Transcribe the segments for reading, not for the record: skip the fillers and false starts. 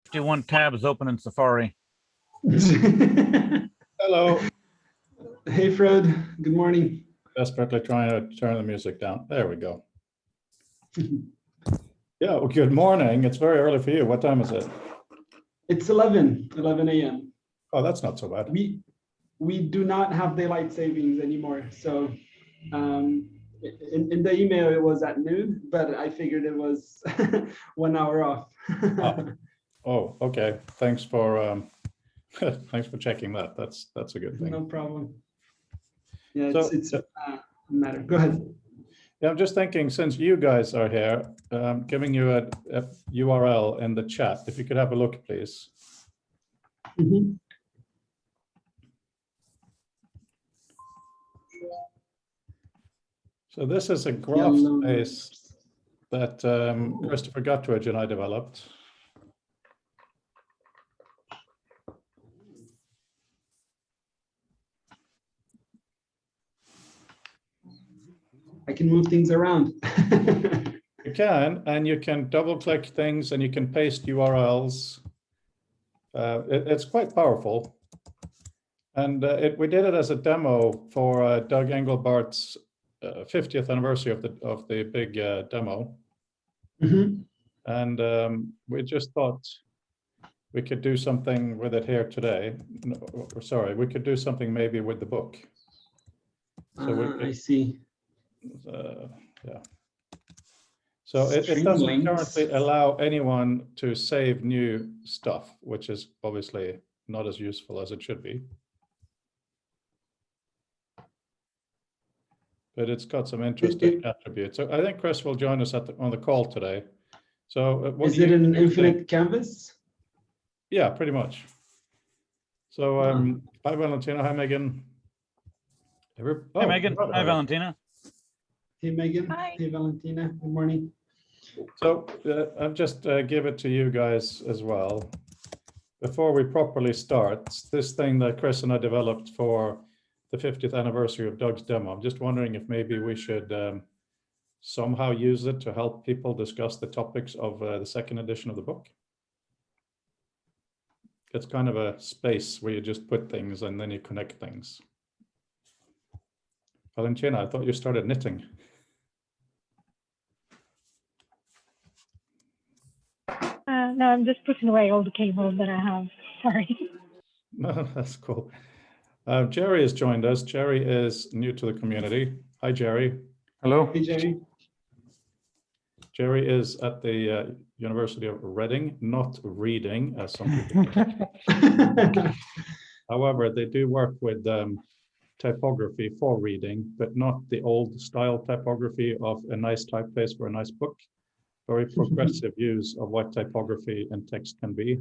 51 tabs open in Safari. Hello. Hey, Fred. Good morning. Desperately trying to turn the music down. There we go. Yeah, well, good morning. It's very early for you. What time is it? It's 11 a.m. Oh, that's not so bad. We do not have daylight savings anymore. So in the email, it was at noon, but I figured it was 1 hour off. Oh, okay. Thanks for thanks for checking that. That's a good thing. No problem. Yeah, So- it's a matter. Go ahead. Yeah, I'm just thinking, since you guys are here, giving you a URL in the chat. If you could have a look, please. Mhm. So this is a graph Yellow space that Christopher Guttridge and I developed. I can move things around. You can, and you can double click things and you can paste URLs. It's quite powerful. And we did it as a demo for Doug Engelbart's 50th anniversary of the big demo. Mhm. And we just thought we could do something with it here today. No, sorry, we could do something maybe with the book. So we I could, see. yeah. So it Stream doesn't links. currently allow anyone to save new stuff, which is obviously not as useful as it should be. But it's got some interesting attributes. So I think Chris will join us on the call today. So what Is it an you think? infinite canvas? Yeah, pretty much. So hi Valentina, hi Megan. Hi, Megan. Hi, Valentina. Hey, Megan. Hi. Hey, Valentina. Good morning. So I'll just give it to you guys as well. Before we properly start, this thing that Chris and I developed for the 50th anniversary of Doug's demo, I'm just wondering if maybe we should somehow use it to help people discuss the topics of the second edition of the book. It's kind of a space where you just put things and then you connect things. Valentina, I thought you started knitting. No, I'm just putting away all the cables that I have. Sorry. No, that's cool. Jerry has joined us. Jerry is new to the community. Hi, Jerry. Hello. Hey, Jerry. Jerry is at the University of Reading, not reading, as some people think. However, they do work with typography for reading, but not the old style typography of a nice typeface for a nice book. Very progressive use of what typography and text can be.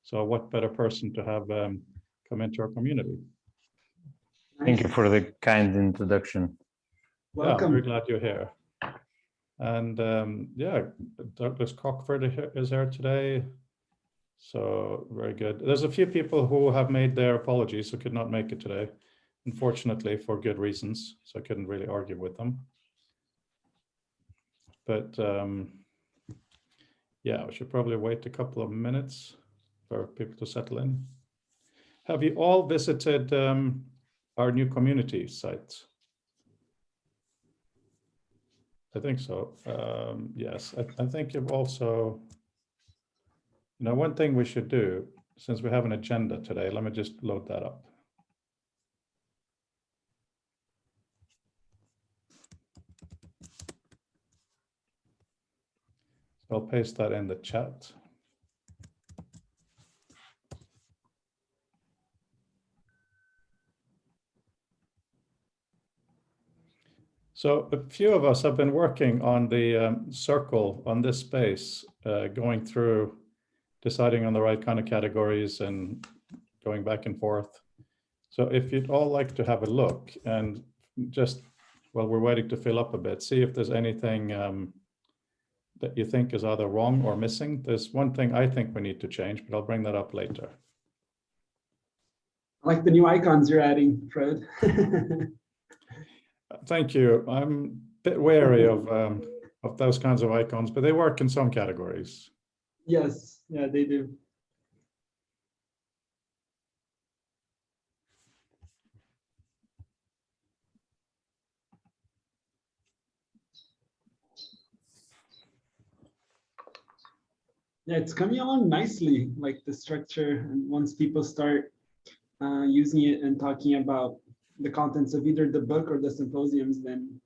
So what better person to have come into our community? Thank you for the kind introduction. Yeah, I'm very Welcome. glad you're here. And yeah, Douglas Cockford is here today. So very good. There's a few people who have made their apologies who could not make it today, unfortunately for good reasons. So I couldn't really argue with them. But yeah, we should probably wait a couple of minutes for people to settle in. Have you all visited our new community site? I think so. Yes, I think you've also, you know, one thing we should do, since we have an agenda today, let me just load that up. So I'll paste that in the chat. So a few of us have been working on the circle on this space, going through, deciding on the right kind of categories and going back and forth. So if you'd all like to have a look and just, while we're waiting to fill up a bit, see if there's anything that you think is either wrong or missing. There's one thing I think we need to change, but I'll bring that up later. I like the new icons you're adding, Fred. Thank you. I'm a bit wary of those kinds of icons, but they work in some categories. Yes, yeah, they do. Yeah, it's coming along nicely, like the structure. And once people start using it and talking about the contents of either the book or the symposiums, then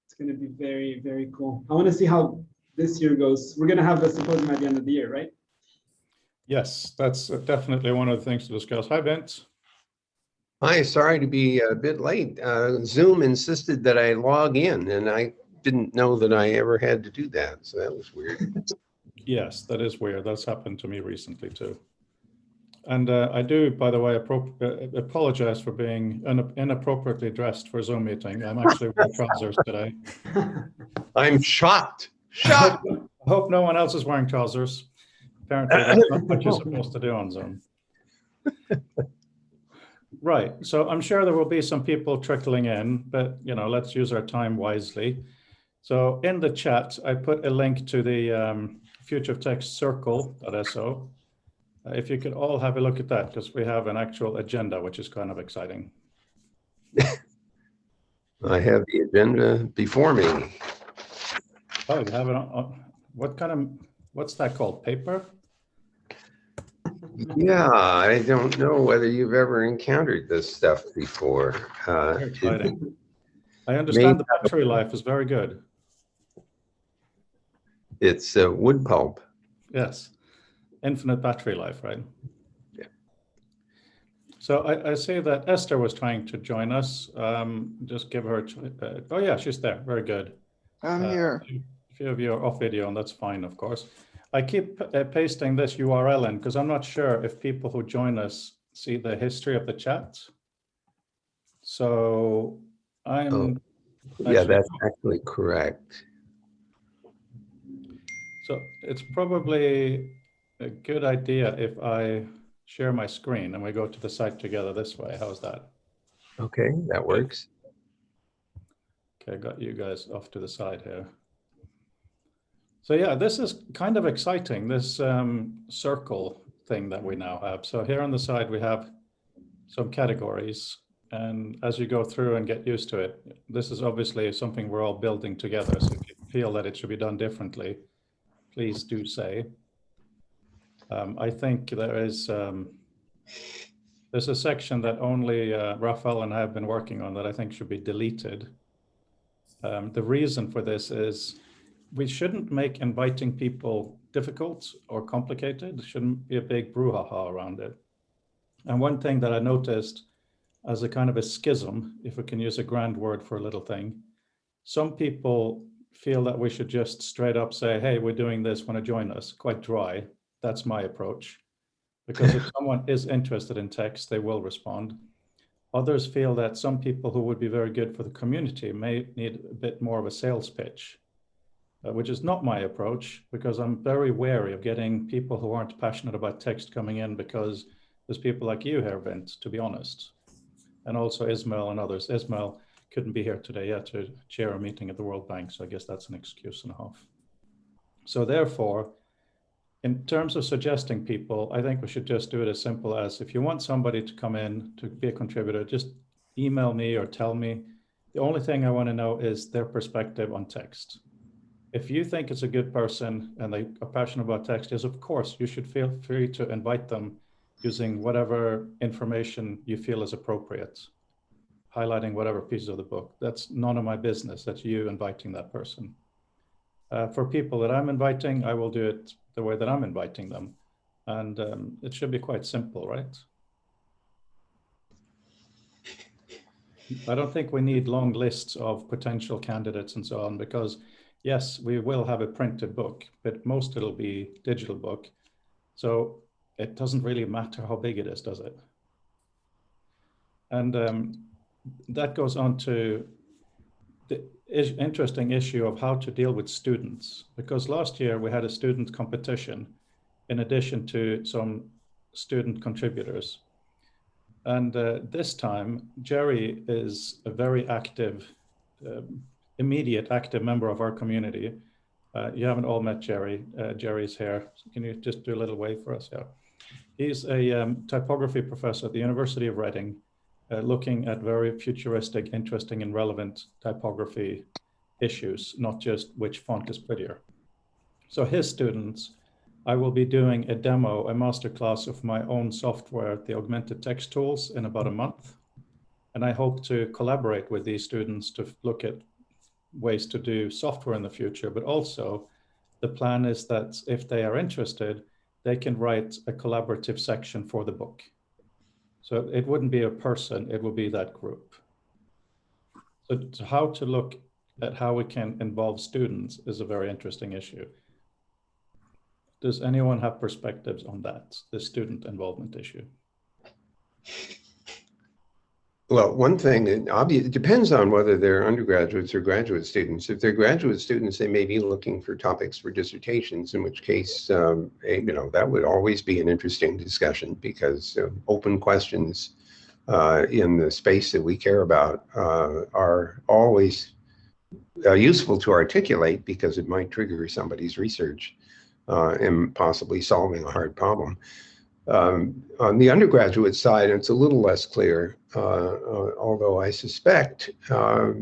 it's going to be very, very cool. I want to see how this year goes. We're going to have the symposium at the end of the year, right? Yes, that's definitely one of the things to discuss. Hi, Vince. Hi, sorry to be a bit late. Zoom insisted that I log in, and I didn't know that I ever had to do that, so that was weird. Yes, that is weird. That's happened to me recently too. And I do, by the way, apologize for being inappropriately dressed for a Zoom meeting. I'm actually wearing trousers today. I'm shocked. Shocked. I hope no one else is wearing trousers. Apparently, that's not what you're supposed to do on Zoom. Right. So I'm sure there will be some people trickling in, but let's use our time wisely. So in the chat, I put a link to the Future of Text Circle.so. If you could all have a look at that, because we have an actual agenda, which is kind of exciting. I have the agenda before me. Oh, you have it on, what's that called? Paper? Yeah, I don't know whether you've ever encountered this stuff before. Very exciting. I understand the battery life is very good. It's wood pulp. Yes. Infinite battery life, right? Yeah. So I see that Esther was trying to join us. Just give her, oh yeah, she's there. Very good. I'm here. A few of you are off video, and that's fine, of course. I keep pasting this URL in because I'm not sure if people who join us see the history of the chat. So yeah, that's actually correct. So it's probably a good idea if I share my screen and we go to the site together this way. How's that? Okay, that works. Okay, got you guys off to the side here. So yeah, this is kind of exciting, this circle thing that we now have. So here on the side, we have some categories. And as you go through and get used to it, this is obviously something we're all building together. So if you feel that it should be done differently, please do say. I think there's a section that only Raphael and I have been working on that I think should be deleted. The reason for this is we shouldn't make inviting people difficult or complicated. There shouldn't be a big brouhaha around it. And one thing that I noticed as a kind of a schism, if we can use a grand word for a little thing, some people feel that we should just straight up say, hey, we're doing this, want to join us, quite dry. That's my approach. Because if someone is interested in text, they will respond. Others feel that some people who would be very good for the community may need a bit more of a sales pitch, which is not my approach, because I'm very wary of getting people who aren't passionate about text coming in, because there's people like you here, Vint, to be honest, and also Ismail and others. Ismail couldn't be here today yet to chair a meeting at the World Bank, so I guess that's an excuse and a half. So therefore, in terms of suggesting people, I think we should just do it as simple as, if you want somebody to come in to be a contributor, just email me or tell me. The only thing I want to know is their perspective on text. If you think it's a good person and they are passionate about text, yes, of course, you should feel free to invite them using whatever information you feel is appropriate, highlighting whatever pieces of the book. That's none of my business. That's you inviting that person. For people that I'm inviting, I will do it the way that I'm inviting them. And it should be quite simple, right? I don't think we need long lists of potential candidates and so on, because yes, we will have a printed book, but most it'll be digital book. So it doesn't really matter how big it is, does it? And that goes on to the interesting issue of how to deal with students, because last year we had a student competition in addition to some student contributors. And this time, Jerry is a very active, immediate active member of our community. You haven't all met Jerry. Jerry's here. So can you just do a little wave for us? Yeah. He's a typography professor at the University of Reading, looking at very futuristic, interesting, and relevant typography issues, not just which font is prettier. So his students I will be doing a demo, a masterclass of my own software, the augmented text tools, in about a month. And I hope to collaborate with these students to look at ways to do software in the future, but also the plan is that if they are interested, they can write a collaborative section for the book. So it wouldn't be a person, it will be that group. So how to look at how we can involve students is a very interesting issue. Does anyone have perspectives on that, the student involvement issue? Well, one thing, it depends on whether they're undergraduates or graduate students. If they're graduate students, they may be looking for topics for dissertations, in which case, that would always be an interesting discussion, because open questions in the space that we care about are always useful to articulate, because it might trigger somebody's research and possibly solving a hard problem. On the undergraduate side, it's a little less clear, although I suspect, at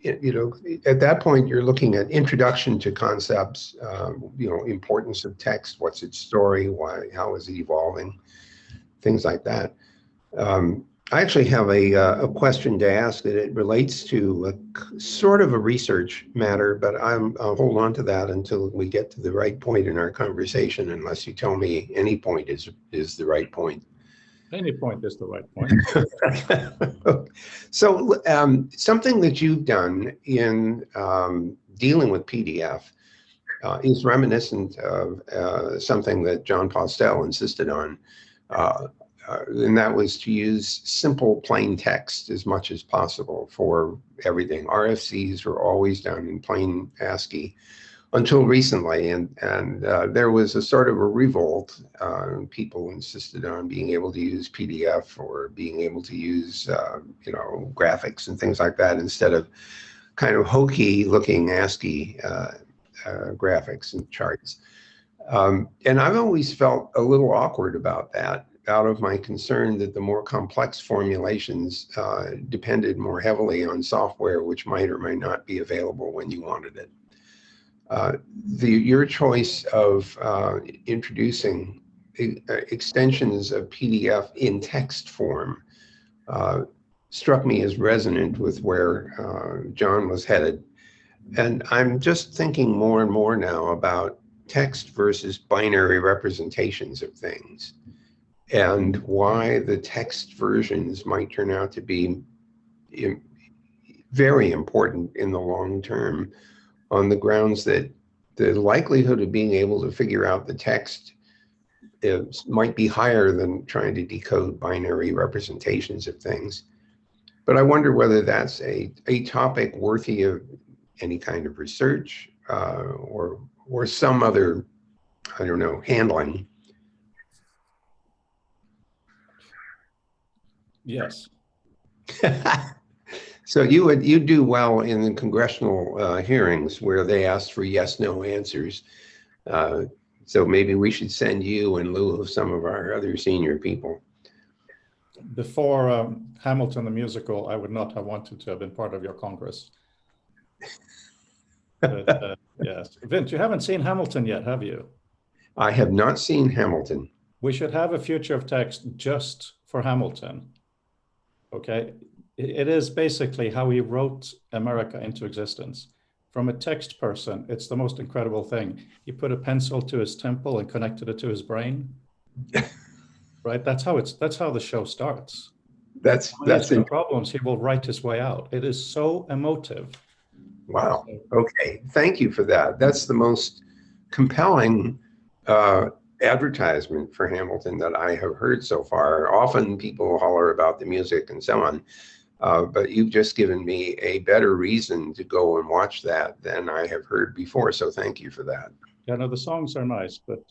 that point, you're looking at introduction to concepts, importance of text, what's its story, why, how is it evolving, things like that. I actually have a question to ask that it relates to a sort of a research matter, but I'll hold on to that until we get to the right point in our conversation, unless you tell me any point is the right point. Any point is the right point. So something that you've done in dealing with PDF is reminiscent of something that Jon Postel insisted on. And that was to use simple plain text as much as possible for everything. RFCs were always done in plain ASCII until recently, and there was a sort of a revolt. People insisted on being able to use PDF or being able to use graphics and things like that, instead of kind of hokey looking ASCII graphics and charts. And I've always felt a little awkward about that, out of my concern that the more complex formulations depended more heavily on software, which might or might not be available when you wanted it. Your choice of introducing extensions of PDF in text form struck me as resonant with where John was headed. And I'm just thinking more and more now about text versus binary representations of things, and why the text versions might turn out to be very important in the long term, on the grounds that the likelihood of being able to figure out the text might be higher than trying to decode binary representations of things. But I wonder whether that's a topic worthy of any kind of research or some other, I don't know, handling. Yes. So you do well in the congressional hearings where they asked for yes/no answers. So maybe we should send you in lieu of some of our other senior people. Before Hamilton the musical, I would not have wanted to have been part of your Congress. But, yes. Vint, you haven't seen Hamilton yet, have you? I have not seen Hamilton. We should have a future of text just for Hamilton. Okay, it is basically how he wrote America into existence. From a text person, it's the most incredible thing. He put a pencil to his temple and connected it to his brain. Right, that's how the show starts. That's the problems. He will write his way out. It is so emotive. Wow. Okay, thank you for that. That's the most compelling advertisement for Hamilton that I have heard so far. Often people holler about the music and so on, but you've just given me a better reason to go and watch that than I have heard before. So thank you for that. Yeah, no, the songs are nice, but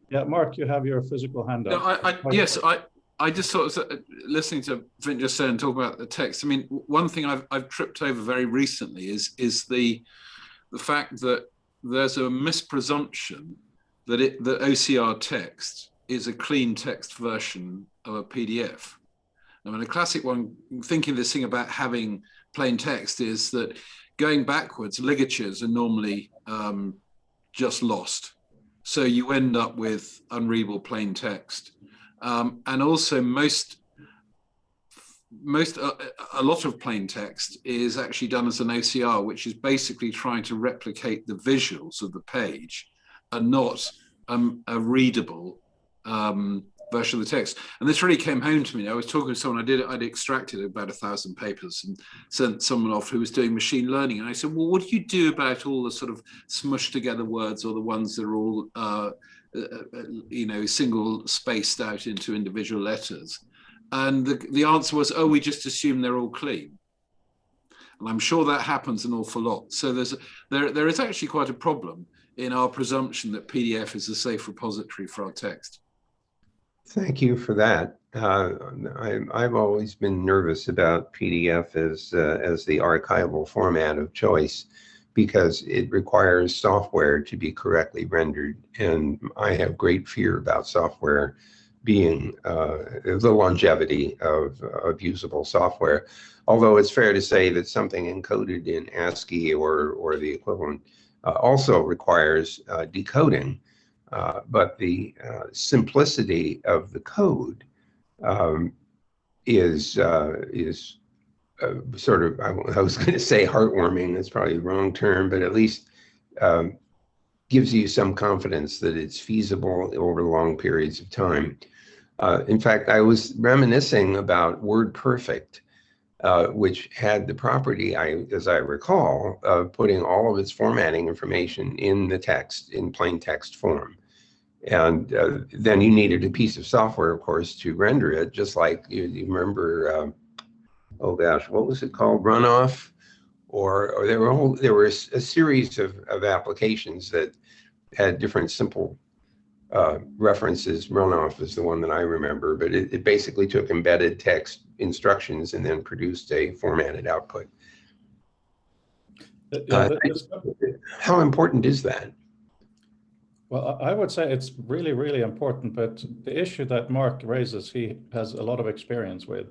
yeah, Mark, you have your physical hand up. No, I just sort of listening to Vint just say and talk about the text. I mean, one thing I've tripped over very recently is the fact that there's a mispresumption that OCR text is a clean text version of a PDF. I mean, a classic one, thinking this thing about having plain text, is that going backwards, ligatures are normally just lost. So you end up with unreadable plain text. And also a lot of plain text is actually done as an OCR, which is basically trying to replicate the visuals of the page and not a readable version of the text. And this really came home to me. I was talking to someone, I'd extracted about 1,000 papers and sent someone off who was doing machine learning. And I said, well, what do you do about all the sort of smushed together words, or the ones that are all, single spaced out into individual letters? And the answer was, oh, we just assume they're all clean. And I'm sure that happens an awful lot. So there is actually quite a problem in our presumption that PDF is a safe repository for our text. Thank you for that. I've always been nervous about PDF as the archival format of choice, because it requires software to be correctly rendered. And I have great fear about software being the longevity of usable software. Although it's fair to say that something encoded in ASCII or the equivalent also requires decoding. But the simplicity of the code is sort of, I was going to say heartwarming, that's probably the wrong term, but at least gives you some confidence that it's feasible over long periods of time. In fact, I was reminiscing about WordPerfect, which had the property, as I recall, of putting all of its formatting information in the text, in plain text form. And then you needed a piece of software, of course, to render it, just like you remember, oh gosh, what was it called? Runoff? Or there were a series of applications that had different simple references. Runoff is the one that I remember, but it basically took embedded text instructions and then produced a formatted output. How important is that? Well, I would say it's really, really important, but the issue that Mark raises, he has a lot of experience with.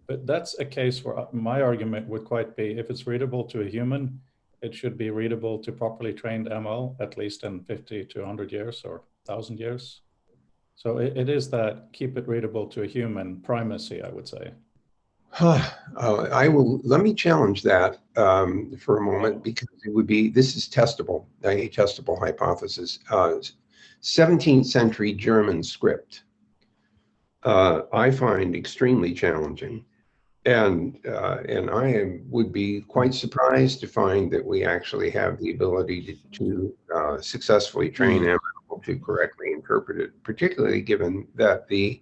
But that's a case where my argument would quite be, if it's readable to a human, it should be readable to properly trained ML, at least in 50 to 100 years or 1,000 years. So it is that keep it readable to a human primacy, I would say. Let me challenge that for a moment, because it would be, this is testable, a testable hypothesis. 17th century German script, I find extremely challenging. And I would be quite surprised to find that we actually have the ability to successfully train ML to correctly interpret it, particularly given that the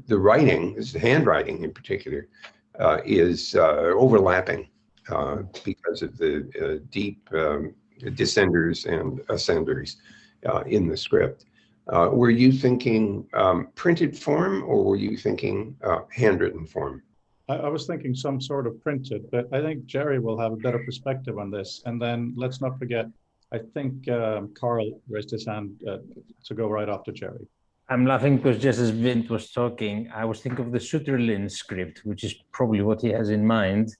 writing, the handwriting in particular, is overlapping because of the deep descenders and ascenders in the script. Were you thinking printed form, or were you thinking handwritten form? I was thinking some sort of printed, but I think Jerry will have a better perspective on this. And then let's not forget, I think Carl raised his hand to go right after Jerry. I'm laughing because just as Vint was talking, I was thinking of the Suterlin script, which is probably what he has in mind,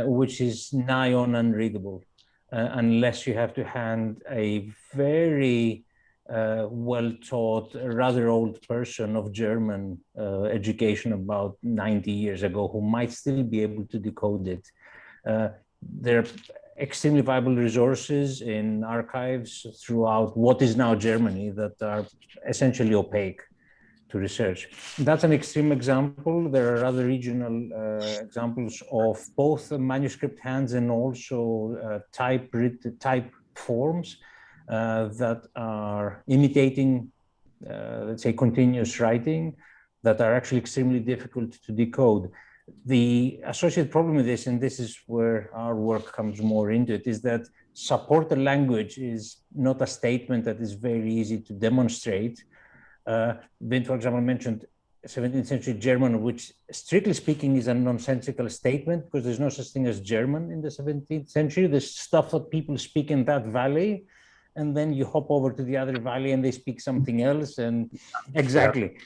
which is nigh on unreadable, unless you have to hand a very well-taught, rather old person of German education about 90 years ago, who might still be able to decode it. There are extremely viable resources in archives throughout what is now Germany that are essentially opaque to research. That's an extreme example. There are other regional examples of both manuscript hands and also type forms that are imitating, let's say, continuous writing, that are actually extremely difficult to decode. The associated problem with this, and this is where our work comes more into it, is that supported language is not a statement that is very easy to demonstrate. Vint, for example, mentioned 17th century German, which strictly speaking is a nonsensical statement, because there's no such thing as German in the 17th century. There's stuff that people speak in that valley, and then you hop over to the other valley and they speak something else. And exactly.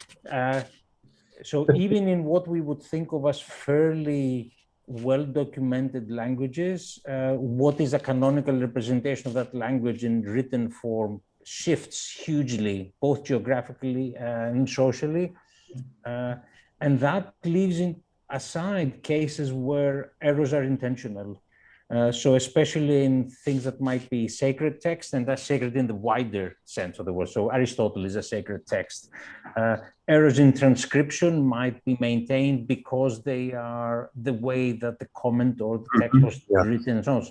So even in what we would think of as fairly well-documented languages, what is a canonical representation of that language in written form shifts hugely, both geographically and socially. And that leaves aside cases where errors are intentional. So especially in things that might be sacred text, and that's sacred in the wider sense of the word. So Aristotle is a sacred text. Errors in transcription might be maintained because they are the way that the comment or the text was written and so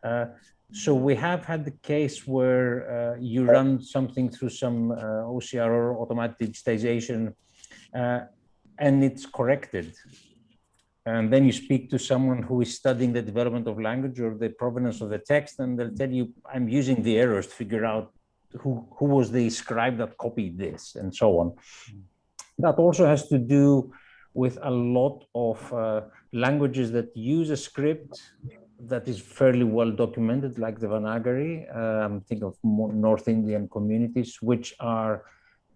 on. So we have had the case where you run something through some OCR or automatic digitization, and it's corrected. And then you speak to someone who is studying the development of language or the provenance of the text, and they'll tell you, I'm using the errors to figure out who was the scribe that copied this, and so on. That also has to do with a lot of languages that use a script that is fairly well documented, like the Devanagari. Think of North Indian communities, which are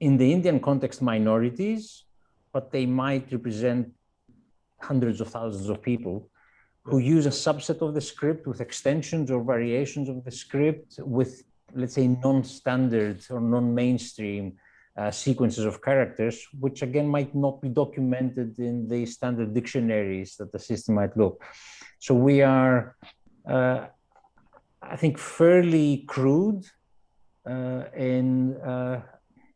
in the Indian context minorities, but they might represent hundreds of thousands of people who use a subset of the script with extensions or variations of the script with, let's say, non-standard or non-mainstream sequences of characters, which again might not be documented in the standard dictionaries that the system might look. So we are, I think, fairly crude in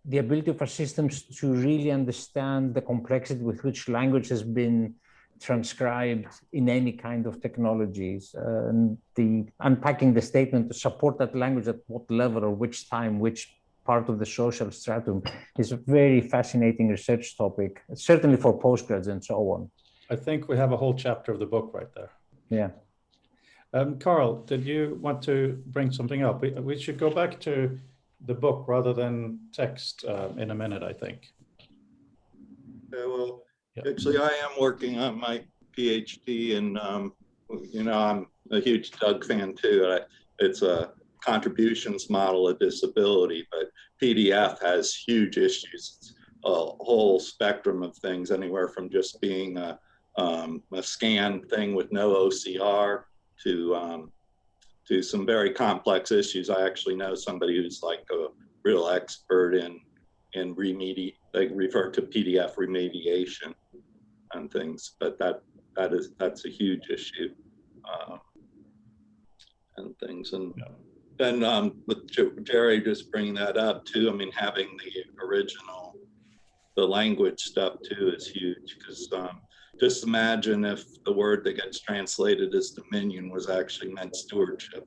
the ability of our systems to really understand the complexity with which language has been transcribed in any kind of technologies, and the unpacking the statement to support that language at what level or which time, which part of the social stratum is a very fascinating research topic, certainly for postgrads and so on. I think we have a whole chapter of the book right there. Yeah. Carl, did you want to bring something up? We should go back to the book rather than text in a minute, I think. Yeah, well, actually, I am working on my PhD, and you know, I'm a huge Doug fan too. It's a contributions model of disability, but PDF has huge issues. It's a whole spectrum of things, anywhere from just being a scanned thing with no OCR to some very complex issues. I actually know somebody who's like a real expert in they refer to PDF remediation and things, but that's a huge issue and things. And then with Jerry just bringing that up too, I mean, having the original, the language stuff too is huge, because just imagine if the word that gets translated as dominion was actually meant stewardship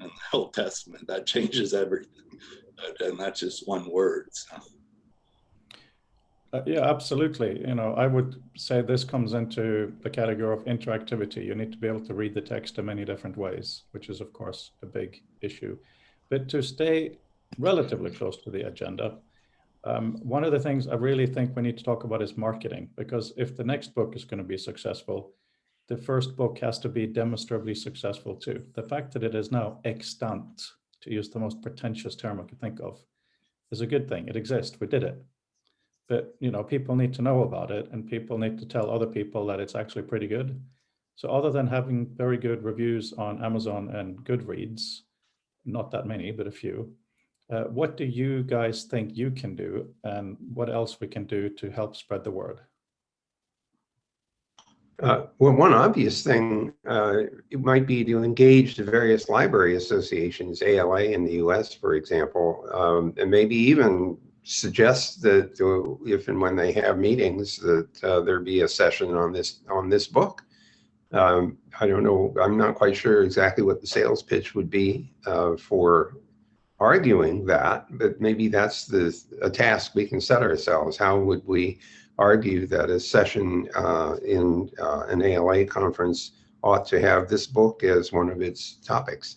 in the Old Testament. That changes everything, and that's just one word. So. Yeah, absolutely. You know, I would say this comes into the category of interactivity. You need to be able to read the text in many different ways, which is, of course, a big issue. But to stay relatively close to the agenda, one of the things I really think we need to talk about is marketing, because if the next book is going to be successful, the first book has to be demonstrably successful too. The fact that it is now extant, to use the most pretentious term I could think of, is a good thing. It exists. We did it. But, you know, people need to know about it, and people need to tell other people that it's actually pretty good. So other than having very good reviews on Amazon and Goodreads, not that many, but a few, what do you guys think you can do, and what else we can do to help spread the word? Well, one obvious thing it might be to engage the various library associations, ALA in the US, for example, and maybe even suggest that if and when they have meetings that there be a session on this book. I don't know, I'm not quite sure exactly what the sales pitch would be for arguing that, but maybe that's a task we can set ourselves. How would we argue that a session in an ALA conference ought to have this book as one of its topics?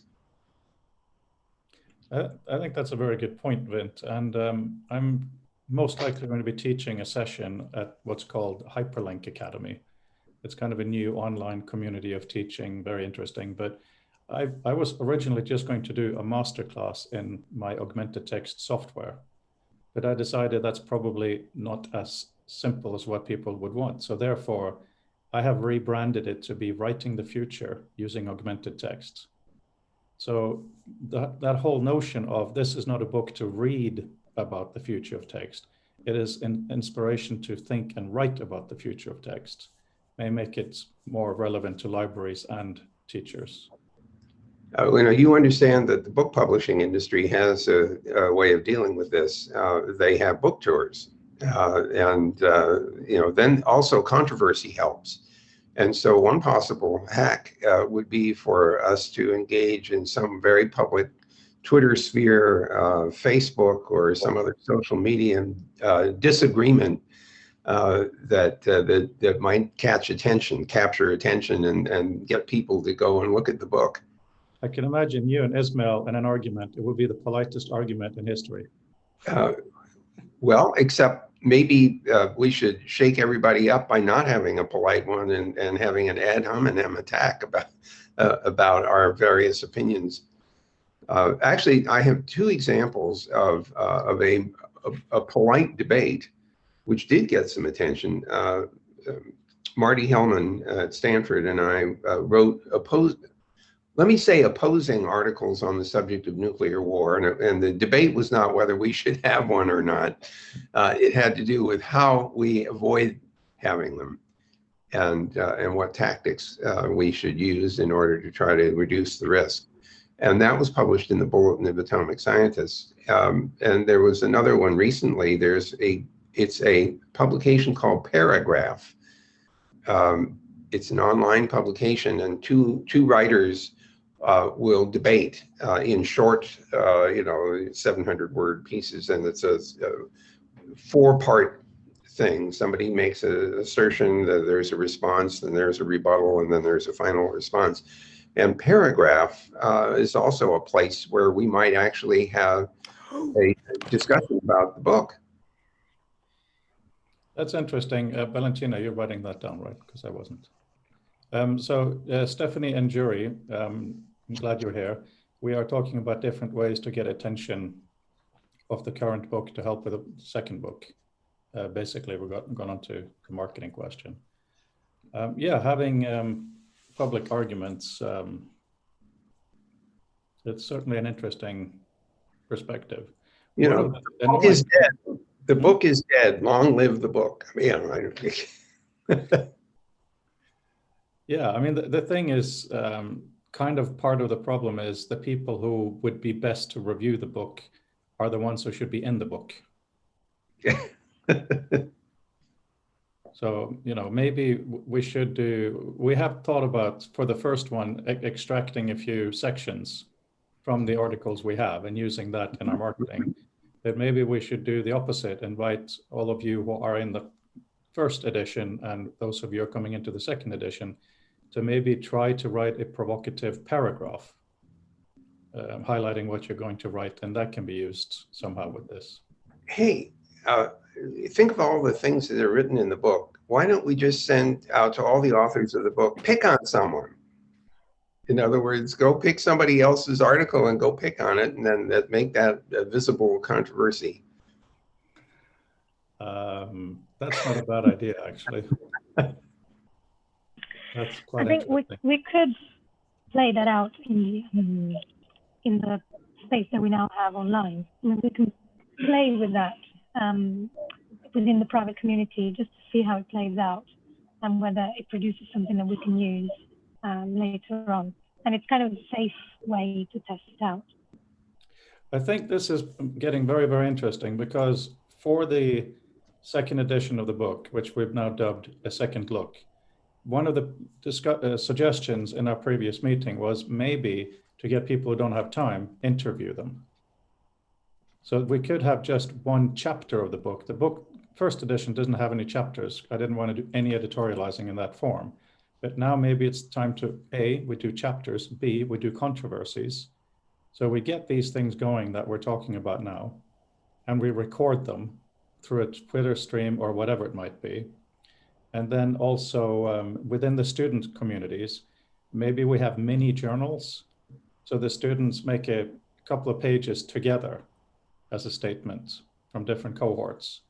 I think that's a very good point, Vint. And I'm most likely going to be teaching a session at what's called Hyperlink Academy. It's kind of a new online community of teaching, very interesting. But I was originally just going to do a masterclass in my augmented text software, but I decided that's probably not as simple as what people would want. So therefore, I have rebranded it to be Writing the Future using augmented text. So that whole notion of this is not a book to read about the future of text, it is an inspiration to think and write about the future of text, may make it more relevant to libraries and teachers. You understand that the book publishing industry has a way of dealing with this. They have book tours, then also controversy helps. And so one possible hack would be for us to engage in some very public Twitter sphere, Facebook, or some other social media disagreement that might capture attention and get people to go and look at the book. I can imagine you and Ismail in an argument. It would be the politest argument in history. Well, except maybe we should shake everybody up by not having a polite one and having an ad hominem attack about our various opinions. Actually, I have two examples of a polite debate, which did get some attention. Marty Hellman at Stanford and I wrote opposing articles on the subject of nuclear war. And the debate was not whether we should have one or not. It had to do with how we avoid having them and what tactics we should use in order to try to reduce the risk. And that was published in the Bulletin of Atomic Scientists. And there was another one recently. It's a publication called Paragraph. It's an online publication, and two writers will debate in short, 700-word pieces, and it's a 4-part thing. Somebody makes an assertion, that there's a response, then there's a rebuttal, and then there's a final response. And Paragraph is also a place where we might actually have a discussion about the book. That's interesting. Valentina, you're writing that down, right? Because I wasn't. Stephanie and Jury, I'm glad you're here. We are talking about different ways to get attention of the current book to help with the second book. Basically, we've gone on to the marketing question. Having public arguments, it's certainly an interesting perspective. The book is dead. The book is dead. Long live the book. Yeah, I mean, the thing is, kind of part of the problem is the people who would be best to review the book are the ones who should be in the book. So, maybe we have thought about, for the first one, extracting a few sections from the articles we have and using that in our marketing. But maybe we should do the opposite, invite all of you who are in the first edition and those of you who are coming into the second edition to maybe try to write a provocative paragraph highlighting what you're going to write, and that can be used somehow with this. Hey, think of all the things that are written in the book. Why don't we just send out to all the authors of the book, pick on someone? In other words, go pick somebody else's article and go pick on it, and then make that a visible controversy. That's not a bad idea, actually. That's quite I think we could play that out in the space that we now have online. I mean, we can play with that within the private community just to see how it plays out and whether it produces something that we can use later on. And it's kind of a safe way to test it out. I think this is getting very, very interesting because for the second edition of the book, which we've now dubbed A Second Look, one of the suggestions in our previous meeting was maybe to get people who don't have time, interview them. So we could have just one chapter of the book. The book, first edition, doesn't have any chapters. I didn't want to do any editorializing in that form. But now maybe it's time to, A, we do chapters, B, we do controversies. So we get these things going that we're talking about now, and we record them through a Twitter stream or whatever it might be. And then also within the student communities, maybe we have mini journals. So the students make a couple of pages together as a statement from different cohorts.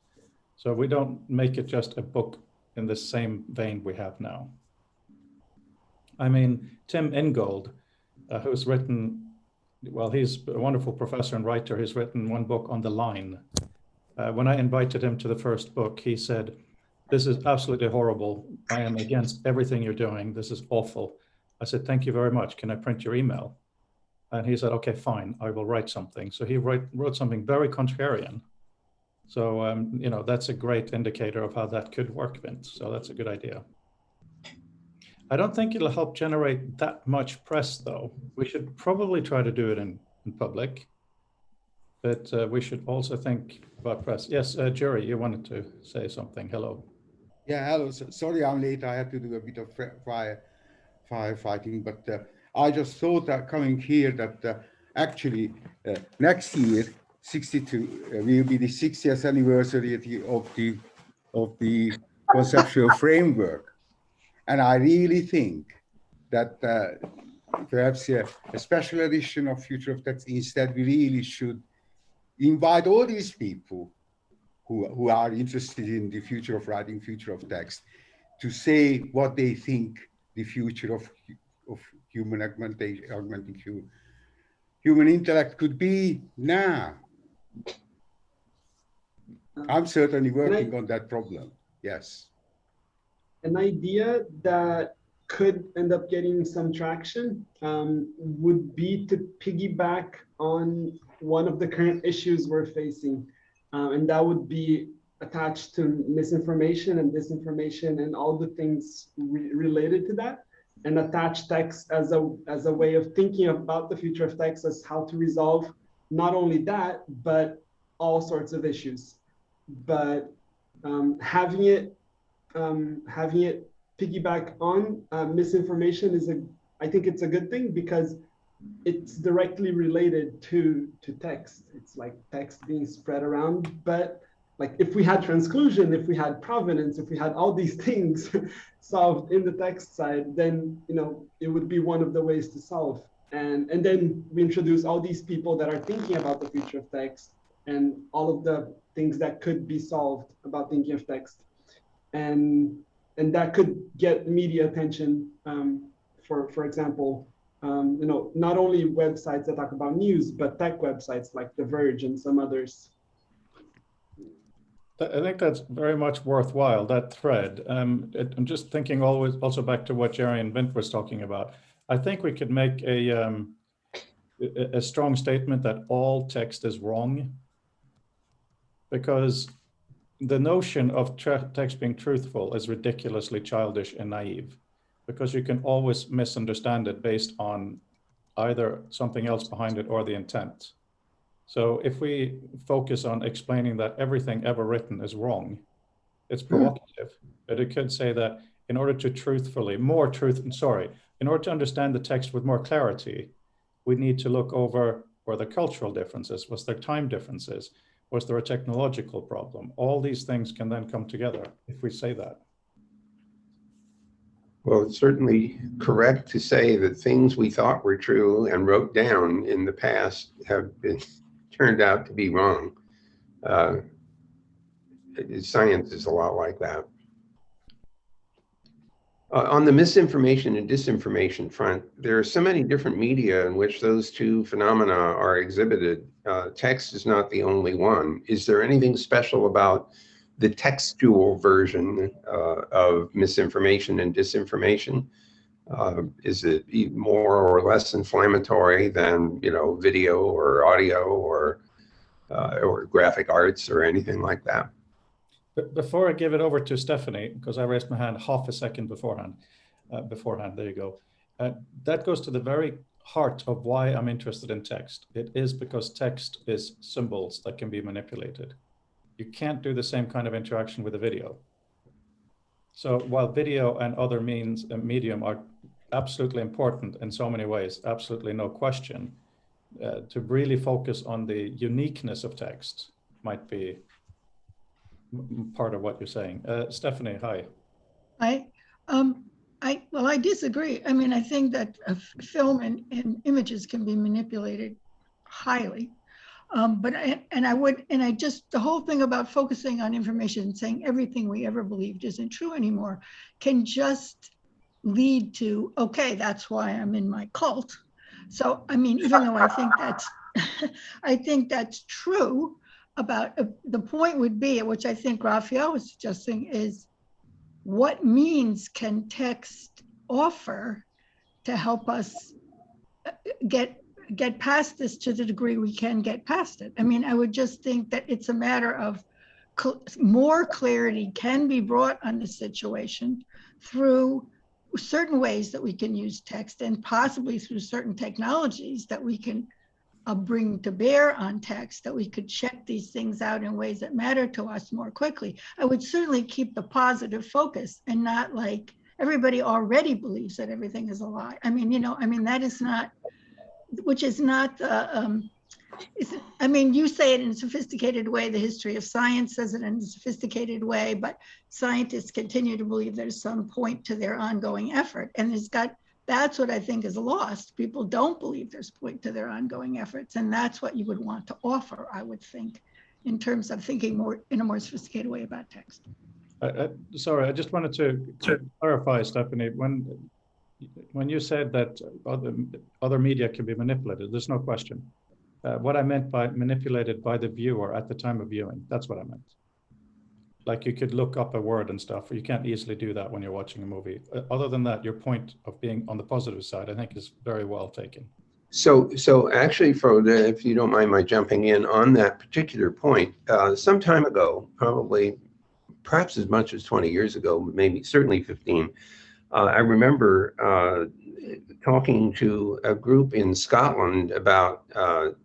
So we don't make it just a book in the same vein we have now. I mean, Tim Ingold, who's written well, he's a wonderful professor and writer. He's written one book on the line. When I invited him to the first book, he said, "This is absolutely horrible. I am against everything you're doing. This is awful." I said, "Thank you very much. Can I print your email?" And he said, "Okay, fine. I will write something." So he wrote something very contrarian. So, you know, that's a great indicator of how that could work, Vince. So that's a good idea. I don't think it'll help generate that much press, though. We should probably try to do it in public, but we should also think about press. Yes, Jerry, you wanted to say something. Hello. Yeah, hello. Sorry I'm late. I had to do a bit of firefighting, but I just thought that coming here that actually next year, 62 will be the 60th anniversary of the conceptual framework. And I really think that perhaps a special edition of Future of Text, instead, we really should invite all these people who are interested in the future of writing, future of text, to say what they think the future of human augmenting human intellect could be now. I'm certainly working on that problem, yes. An idea that could end up getting some traction would be to piggyback on one of the current issues we're facing. And that would be attached to misinformation and disinformation and all the things related to that, and attach text as a way of thinking about the future of text as how to resolve not only that, but all sorts of issues. But having it piggyback on misinformation I think it's a good thing, because it's directly related to text. It's like text being spread around, but like if we had transclusion, if we had provenance, if we had all these things solved in the text side, then it would be one of the ways to solve. And then we introduce all these people that are thinking about the future of text and all of the things that could be solved about thinking of text. And that could get media attention, for example, not only websites that talk about news, but tech websites like The Verge and some others. I think that's very much worthwhile, that thread. I'm just thinking also back to what Jerry and Vint was talking about. I think we could make a strong statement that all text is wrong, because the notion of text being truthful is ridiculously childish and naive, because you can always misunderstand it based on either something else behind it or the intent. So if we focus on explaining that everything ever written is wrong, it's provocative. But it could say that in order to in order to understand the text with more clarity, we need to look over where the cultural differences, was there time differences, was there a technological problem? All these things can then come together if we say that. Well, it's certainly correct to say that things we thought were true and wrote down in the past have been turned out to be wrong. Science is a lot like that. On the misinformation and disinformation front, there are so many different media in which those two phenomena are exhibited. Text is not the only one. Is there anything special about the textual version of misinformation and disinformation? Is it more or less inflammatory than video or audio or graphic arts or anything like that? But before I give it over to Stephanie, because I raised my hand half a second beforehand, there you go. That goes to the very heart of why I'm interested in text. It is because text is symbols that can be manipulated. You can't do the same kind of interaction with a video. So while video and other medium are absolutely important in so many ways, absolutely no question, to really focus on the uniqueness of text might be part of what you're saying. Stephanie, hi. Hi. I disagree. I mean, I think that film and images can be manipulated highly. The whole thing about focusing on information, saying everything we ever believed isn't true anymore, can just lead to, okay, that's why I'm in my cult. So, I mean, even though I think that's, I think that's true about, the point would be, which I think Raphael was suggesting, is what means can text offer to help us get past this to the degree we can get past it? I mean, I would just think that it's a matter of more clarity can be brought on the situation through certain ways that we can use text, and possibly through certain technologies that we can bring to bear on text, that we could check these things out in ways that matter to us more quickly. I would certainly keep the positive focus and not like everybody already believes that everything is a lie. I mean, you know, I mean, that is not, which is not the, I mean, you say it in a sophisticated way, the history of science says it in a sophisticated way, but scientists continue to believe there's some point to their ongoing effort. And that's what I think is lost. People don't believe there's point to their ongoing efforts. And that's what you would want to offer, I would think, in terms of thinking more in a more sophisticated way about text. Sorry, I just wanted to clarify, Stephanie, when you said that other media can be manipulated, there's no question. What I meant by manipulated by the viewer at the time of viewing, that's what I meant. Like you could look up a word and stuff, you can't easily do that when you're watching a movie. Other than that, your point of being on the positive side, I think is very well taken. So actually, Frode, if you don't mind my jumping in on that particular point, some time ago, probably, perhaps as much as 20 years ago, maybe certainly 15, I remember talking to a group in Scotland about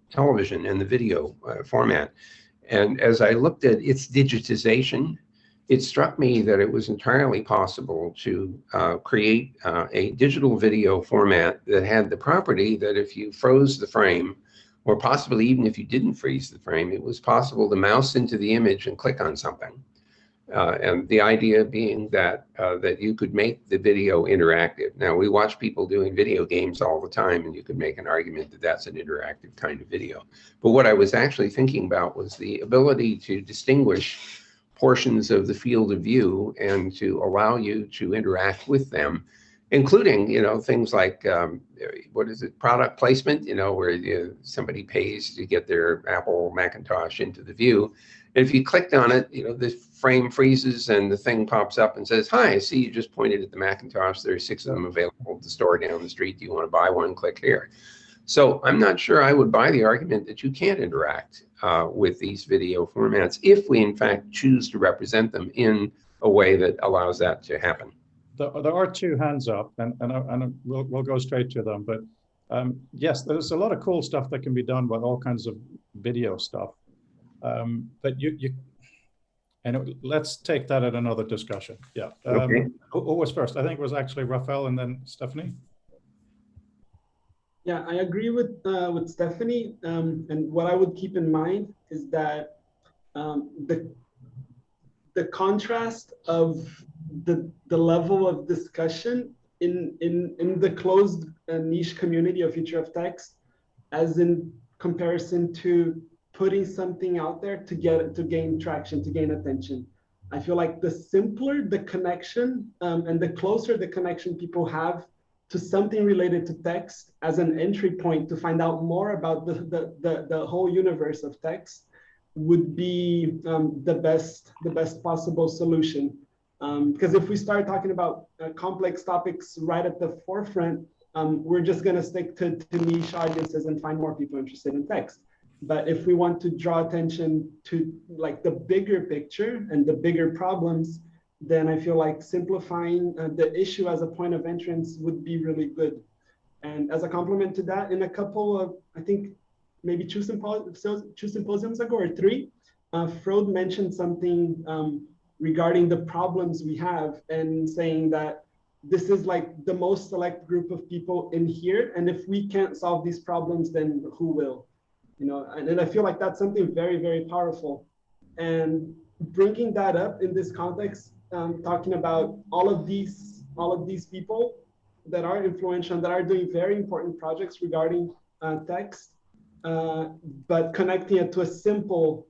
television and the video format. And as I looked at its digitization, it struck me that it was entirely possible to create a digital video format that had the property that if you froze the frame, or possibly even if you didn't freeze the frame, it was possible to mouse into the image and click on something. And the idea being that that you could make the video interactive. Now, we watch people doing video games all the time, and you could make an argument that that's an interactive kind of video. But what I was actually thinking about was the ability to distinguish portions of the field of view and to allow you to interact with them, including, you know, things like, what is it, product placement, you know, where somebody pays to get their Apple Macintosh into the view. And if you clicked on it, you know, the frame freezes and the thing pops up and says, hi, I see you just pointed at the Macintosh. There's 6 of them available at the store down the street. Do you want to buy one? Click here. So I'm not sure I would buy the argument that you can't interact with these video formats if we, in fact, choose to represent them in a way that allows that to happen. There are 2 hands up, and we'll go straight to them. But yes, there's a lot of cool stuff that can be done with all kinds of video stuff. But and let's take that at another discussion. Yeah. Okay. Who was first? I think it was actually Raphael and then Stephanie. Yeah, I agree with Stephanie. And what I would keep in mind is that the contrast of the level of discussion in the closed niche community of future of text, as in comparison to putting something out there to gain traction, to gain attention. I feel like the simpler the connection and the closer the connection people have to something related to text as an entry point to find out more about the whole universe of text would be the best possible solution. Because if we start talking about complex topics right at the forefront, we're just going to stick to niche audiences and find more people interested in text. But if we want to draw attention to like the bigger picture and the bigger problems, then I feel like simplifying the issue as a point of entrance would be really good. And as a complement to that, in a couple of, I think maybe 2 symposiums ago or 3, Frode mentioned something regarding the problems we have and saying that this is like the most select group of people in here. And if we can't solve these problems, then who will? You know, and I feel like that's something very, very powerful. And bringing that up in this context, talking about all of these people that are influential and that are doing very important projects regarding text, but connecting it to a simple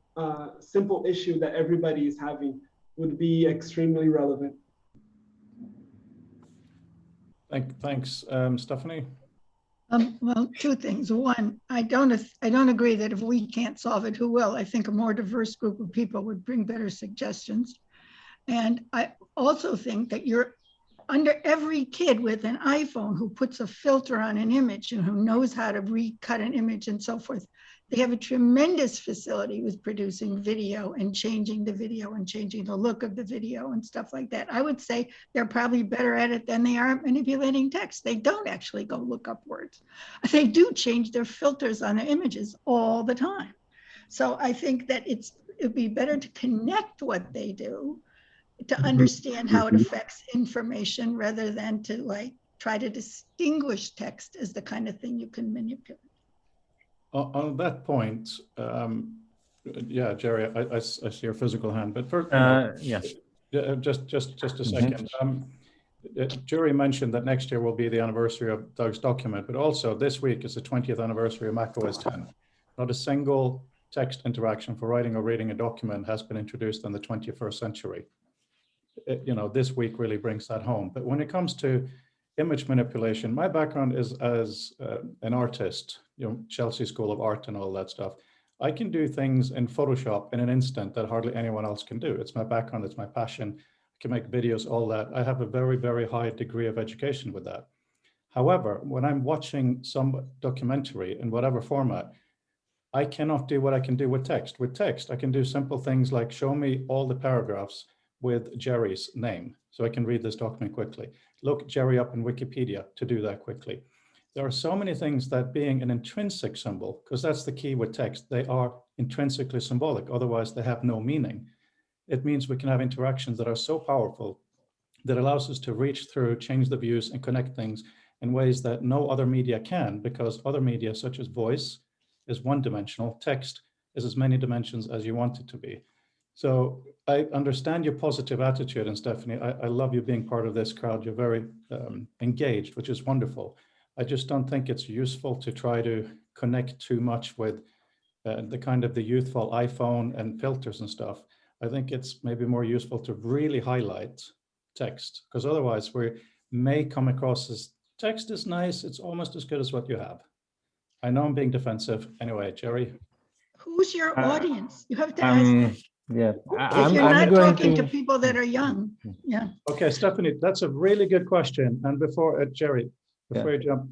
issue that everybody is having would be extremely relevant. Thanks, Stephanie. Well, two things. One, I don't agree that if we can't solve it, who will? I think a more diverse group of people would bring better suggestions. And I also think that you're under every kid with an iPhone who puts a filter on an image and who knows how to recut an image and so forth. They have a tremendous facility with producing video and changing the video and changing the look of the video and stuff like that. I would say they're probably better at it than they are at manipulating text. They don't actually go look up words. They do change their filters on their images all the time. So I think that it'd be better to connect what they do to understand how it affects information rather than to like try to distinguish text as the kind of thing you can manipulate. On that point, yeah, Jerry, I see your physical hand, but first, yeah. Just a second. Jerry mentioned that next year will be the anniversary of Doug's document, but also this week is the 20th anniversary of macOS 10. Not a single text interaction for writing or reading a document has been introduced in the 21st century. This week really brings that home. But when it comes to image manipulation, my background is as an artist, Chelsea School of Art and all that stuff. I can do things in Photoshop in an instant that hardly anyone else can do. It's my background, it's my passion. I can make videos, all that. I have a very, very high degree of education with that. However, when I'm watching some documentary in whatever format, I cannot do what I can do with text. With text, I can do simple things like show me all the paragraphs with Jerry's name, so I can read this document quickly. Look Jerry up in Wikipedia to do that quickly. There are so many things that being an intrinsic symbol, because that's the key with text, they are intrinsically symbolic, otherwise they have no meaning. It means we can have interactions that are so powerful that allows us to reach through, change the views, and connect things in ways that no other media can, because other media such as voice is one-dimensional, text is as many dimensions as you want it to be. So I understand your positive attitude, and Stephanie, I love you being part of this crowd. You're very engaged, which is wonderful. I just don't think it's useful to try to connect too much with the youthful iPhone and filters and stuff. I think it's maybe more useful to really highlight text, because otherwise we may come across as text is nice, it's almost as good as what you have. I know I'm being defensive. Anyway, Jerry. Who's your audience? You have to ask. Yeah, if you're not talking to people that are young, yeah. Okay, Stephanie, that's a really good question. And before Jerry, before you jump,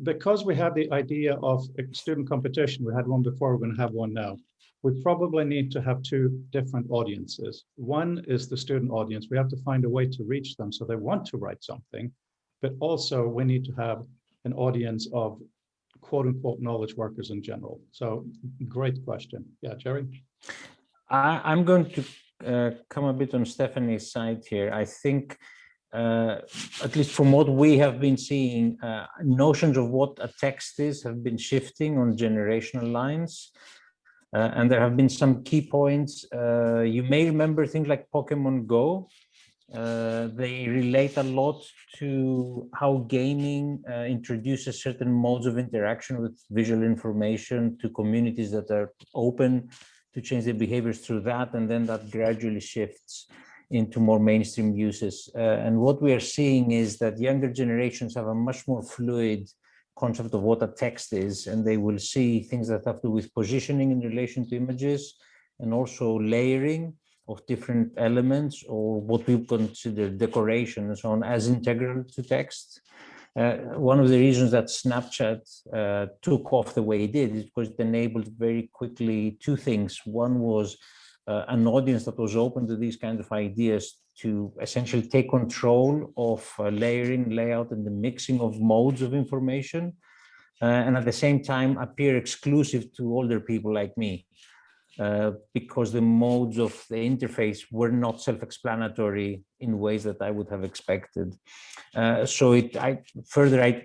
because we have the idea of a student competition, we had one before, we're going to have one now. We probably need to have two different audiences. One is the student audience. We have to find a way to reach them so they want to write something, but also we need to have an audience of quote unquote knowledge workers in general. So great question. Yeah, Jerry. I'm going to come a bit on Stephanie's side here. I think, at least from what we have been seeing, notions of what a text is have been shifting on generational lines. And there have been some key points. You may remember things like Pokemon Go. They relate a lot to how gaming introduces certain modes of interaction with visual information to communities that are open to change their behaviors through that, and then that gradually shifts into more mainstream uses. And what we are seeing is that younger generations have a much more fluid concept of what a text is, and they will see things that have to do with positioning in relation to images, and also layering of different elements, or what we consider decoration and so on, as integral to text. One of the reasons that Snapchat took off the way it did is because it enabled very quickly two things. One was an audience that was open to these kinds of ideas to essentially take control of layering, layout, and the mixing of modes of information, and at the same time appear exclusive to older people like me. Because the modes of the interface were not self-explanatory in ways that I would have expected. So I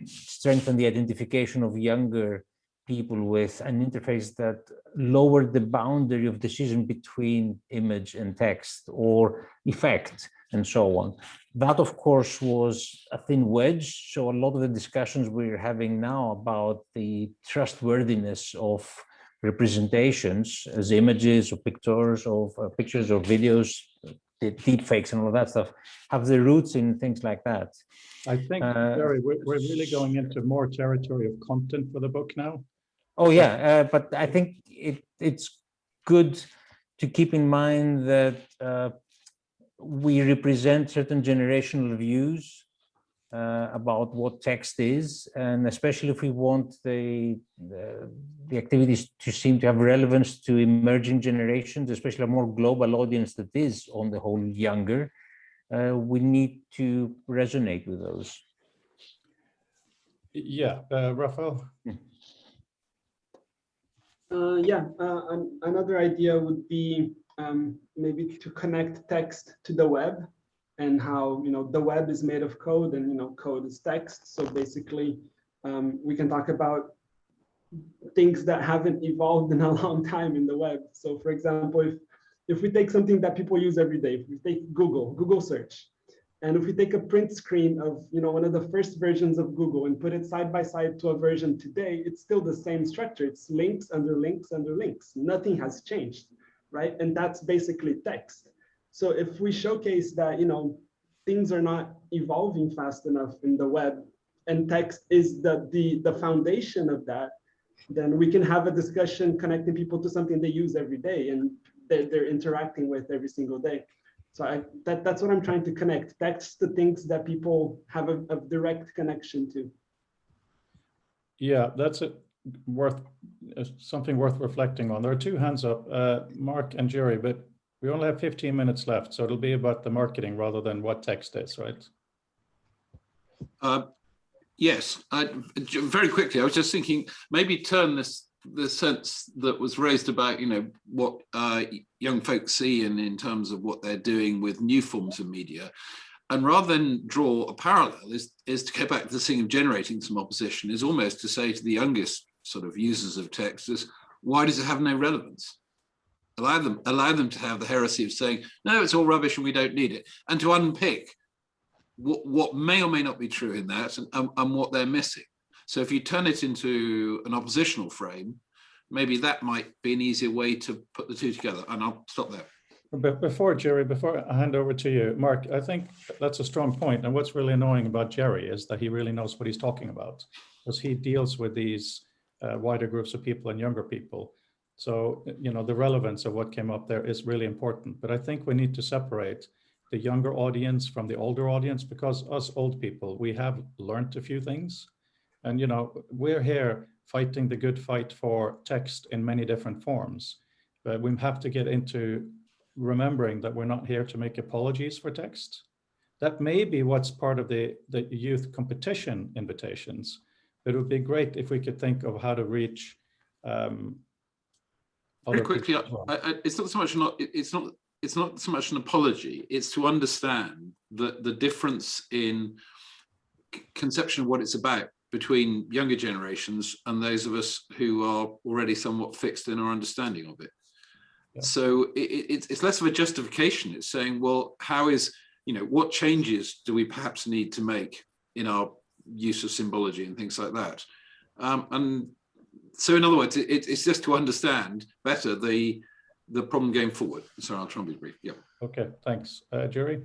strengthened the identification of younger people with an interface that lowered the boundary of decision between image and text or effect and so on. That, of course, was a thin wedge. So a lot of the discussions we're having now about the trustworthiness of representations as images or pictures or videos, the deep fakes and all of that stuff, have their roots in things like that. I think, Jerry, we're really going into more territory of content for the book now. Oh yeah, but I think it's good to keep in mind that we represent certain generational views about what text is, and especially if we want the activities to seem to have relevance to emerging generations, especially a more global audience that is on the whole younger, we need to resonate with those. Yeah, Raphael? Another idea would be maybe to connect text to the web, and how, you know, the web is made of code, and, you know, code is text. So basically, we can talk about things that haven't evolved in a long time in the web. So for example, if we take something that people use every day, if we take Google search, and if we take a print screen of, you know, one of the first versions of Google and put it side by side to a version today, it's still the same structure. It's links under links under links. Nothing has changed, right? And that's basically text. So if we showcase that, you know, things are not evolving fast enough in the web, and text is the foundation of that, then we can have a discussion connecting people to something they use every day and they're interacting with every single day. So that's what I'm trying to connect, text to things that people have a direct connection to. Yeah, that's something worth reflecting on. There are two hands up, Mark and Jerry, but we only have 15 minutes left, so it'll be about the marketing rather than what text is, right? Yes, very quickly, I was just thinking, maybe turn the sense that was raised about, you know, what young folks see in terms of what they're doing with new forms of media. And rather than draw a parallel, is to go back to the thing of generating some opposition, is almost to say to the youngest sort of users of text is, why does it have no relevance? Allow them to have the heresy of saying, no, it's all rubbish and we don't need it. And to unpick what may or may not be true in that, and what they're missing. So if you turn it into an oppositional frame, maybe that might be an easier way to put the two together. And I'll stop there. But before I hand over to you, Mark, I think that's a strong point. And what's really annoying about Jerry is that he really knows what he's talking about, because he deals with these wider groups of people and younger people. So, you know, the relevance of what came up there is really important. But I think we need to separate the younger audience from the older audience, because us old people, we have learned a few things. And, you know, we're here fighting the good fight for text in many different forms. But we have to get into remembering that we're not here to make apologies for text. That may be what's part of the youth competition invitations. But it would be great if we could think of how to reach very quickly, it's not so much an apology. It's to understand the difference in conception of what it's about between younger generations and those of us who are already somewhat fixed in our understanding of it. Yeah. So it's less of a justification. It's saying, well, how is, you know, what changes do we perhaps need to make in our use of symbology and things like that? And so in other words, it's just to understand better the problem going forward. So I'll try and be brief. Yeah. Okay, thanks. Jerry?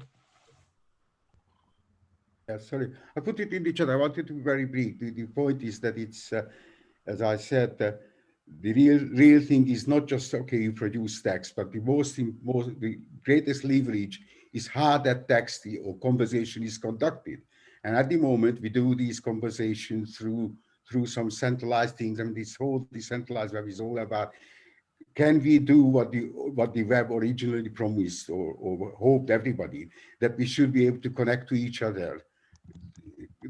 Yeah, sorry, I put it in the chat. I wanted to be very brief. The point is that it's, as I said, the real thing is not just, okay, you produce text, but the greatest leverage is how that text or conversation is conducted. And at the moment, we do these conversations through some centralized things. I mean, this whole decentralized web is all about, can we do what the web originally promised or hoped everybody, that we should be able to connect to each other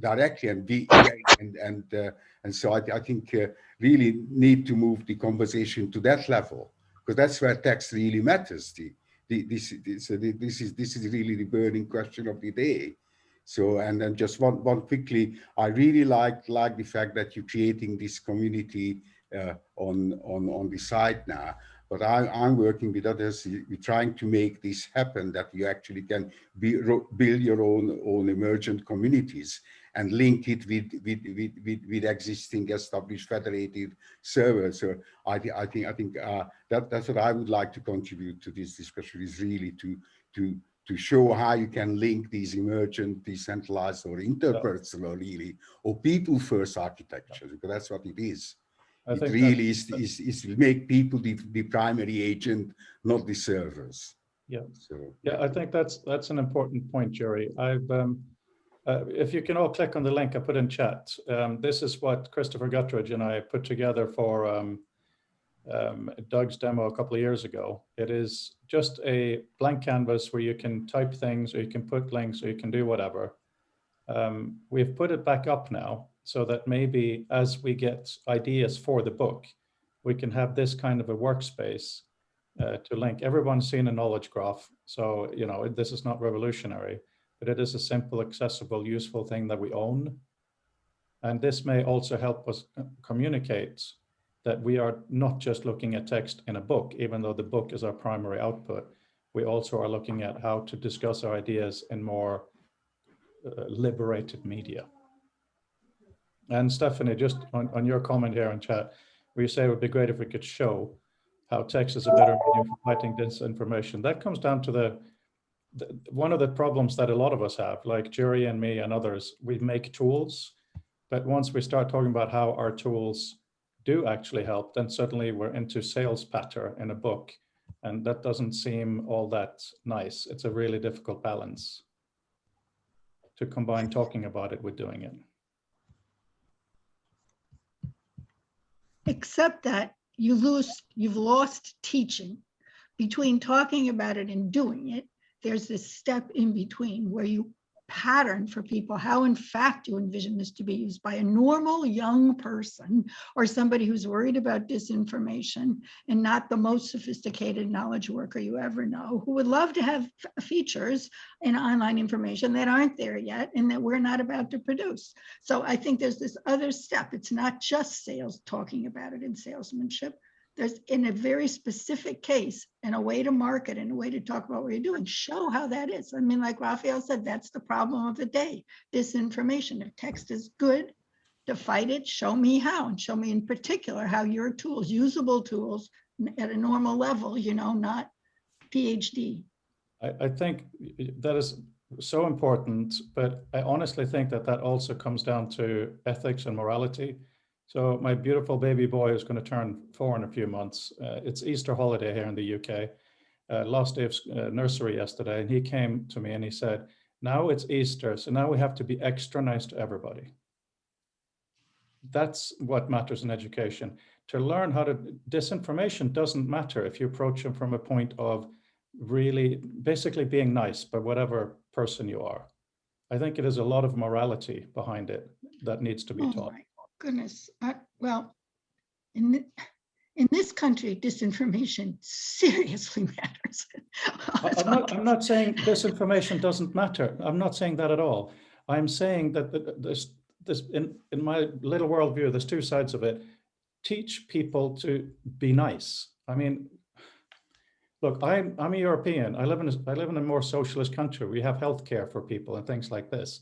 directly and so I think really need to move the conversation to that level, because that's where text really matters. This is really the burning question of the day. So, and then just one quickly, I really like the fact that you're creating this community on the site now. But I'm working with others. We're trying to make this happen, that you actually can build your own emergent communities and link it with existing established federated servers. So I think that's what I would like to contribute to this discussion, is really to to show how you can link these emergent, decentralized, or interpersonal, really, or people-first architecture, because that's what it is. It really is make people the primary agent, not the servers. Yeah. So yeah, I think that's an important point, Jerry. If you can all click on the link I put in chat, this is what Christopher Guttridge and I put together for Doug's demo a couple of years ago. It is just a blank canvas where you can type things, or you can put links, or you can do whatever. We've put it back up now so that maybe as we get ideas for the book, we can have this kind of a workspace to link. Everyone's seen a knowledge graph, so this is not revolutionary, but it is a simple, accessible, useful thing that we own. And this may also help us communicate that we are not just looking at text in a book, even though the book is our primary output. We also are looking at how to discuss our ideas in more liberated media. And Stephanie, just on your comment here in chat, where you say it would be great if we could show how text is a better medium for fighting disinformation. That comes down to one of the problems that a lot of us have, like Jerry and me and others. We make tools, but once we start talking about how our tools do actually help, then suddenly we're into sales patter in a book, and that doesn't seem all that nice. It's a really difficult balance to combine talking about it with doing it. Except that you've lost teaching. Between talking about it and doing it, there's this step in between where you pattern for people how in fact you envision this to be used by a normal young person, or somebody who's worried about disinformation and not the most sophisticated knowledge worker you ever know, who would love to have features in online information that aren't there yet and that we're not about to produce. So I think there's this other step. It's not just sales, talking about it in salesmanship. There's, in a very specific case, and a way to market and a way to talk about what you're doing, show how that is. I mean, like Raphael said, that's the problem of the day, disinformation. If text is good, to fight it, show me how, and show me in particular how your tools, usable tools at a normal level, not PhD. I think that is so important, but I honestly think that also comes down to ethics and morality. So my beautiful baby boy is going to turn 4 in a few months. It's Easter holiday here in the UK. Last day of nursery yesterday, and he came to me and he said, now it's Easter, so now we have to be extra nice to everybody. That's what matters in education. To learn how to, disinformation doesn't matter if you approach them from a point of really basically being nice by whatever person you are. I think it is a lot of morality behind it that needs to be taught. Goodness, well, in this country, disinformation seriously matters. I'm not saying disinformation doesn't matter. I'm not saying that at all. I'm saying that this in my little worldview, there's two sides of it. Teach people to be nice. I mean, look, I'm a European. I live in a more socialist country. We have healthcare for people and things like this.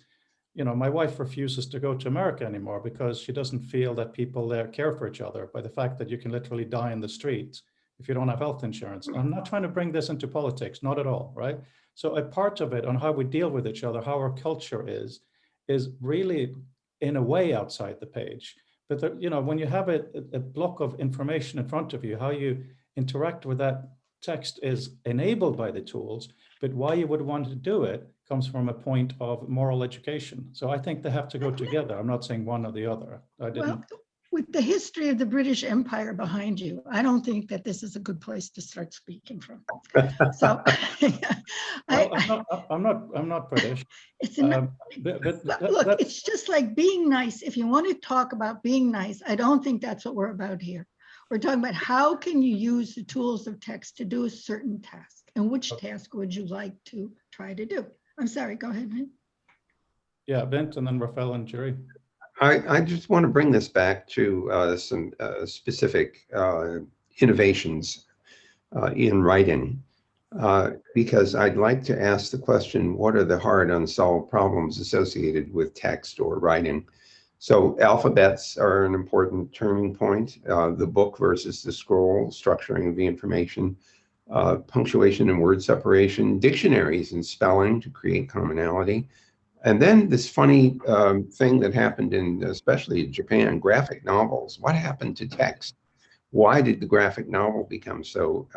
My wife refuses to go to America anymore because she doesn't feel that people there care for each other by the fact that you can literally die in the street if you don't have health insurance. I'm not trying to bring this into politics, not at all, right? So a part of it on how we deal with each other, how our culture is really in a way outside the page. But when you have a block of information in front of you, how you interact with that text is enabled by the tools, but why you would want to do it comes from a point of moral education. So I think they have to go together. I'm not saying one or the other. Well, with the history of the British Empire behind you, I don't think that this is a good place to start speaking from. So I'm not British. It's look, it's just like being nice. If you want to talk about being nice, I don't think that's what we're about here. We're talking about how can you use the tools of text to do a certain task, and which task would you like to try to do? I'm sorry, go ahead, Vint. Yeah, Vint, and then Raphael and Jerry. I just want to bring this back to some specific innovations in writing, because I'd like to ask the question, what are the hard unsolved problems associated with text or writing? So alphabets are an important turning point, the book versus the scroll, structuring of the information, punctuation and word separation, dictionaries and spelling to create commonality. And then this funny thing that happened in, especially in Japan, graphic novels. What happened to text? Why did the graphic novel become so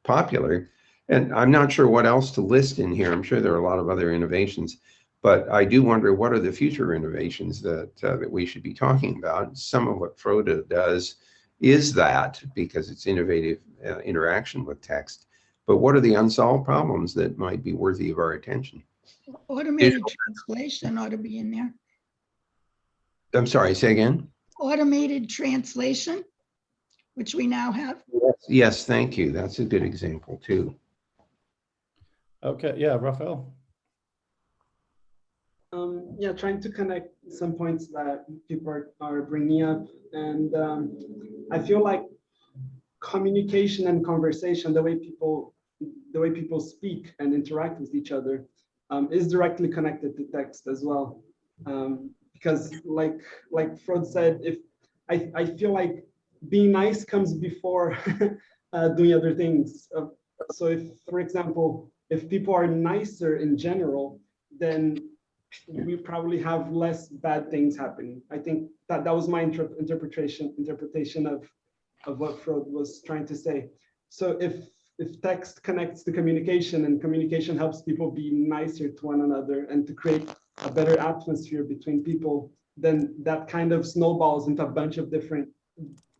popular? And I'm not sure what else to list in here. I'm sure there are a lot of other innovations, but I do wonder what are the future innovations that that we should be talking about. Some of what Frode does is that, because it's innovative interaction with text. But what are the unsolved problems that might be worthy of our attention? Automated translation ought to be in there. I'm sorry, say again? Automated translation, which we now have. Yes, thank you. That's a good example too. Okay, yeah, Raphael. Yeah, trying to connect some points that people are bringing up. And I feel like communication and conversation, the way people speak and interact with each other, is directly connected to text as well. Because like Frode said, if I feel like being nice comes before doing other things. So if, for example, if people are nicer in general, then we probably have less bad things happening. I think that was my interpretation of what Frode was trying to say. So if text connects to communication and communication helps people be nicer to one another and to create a better atmosphere between people, then that kind of snowballs into a bunch of different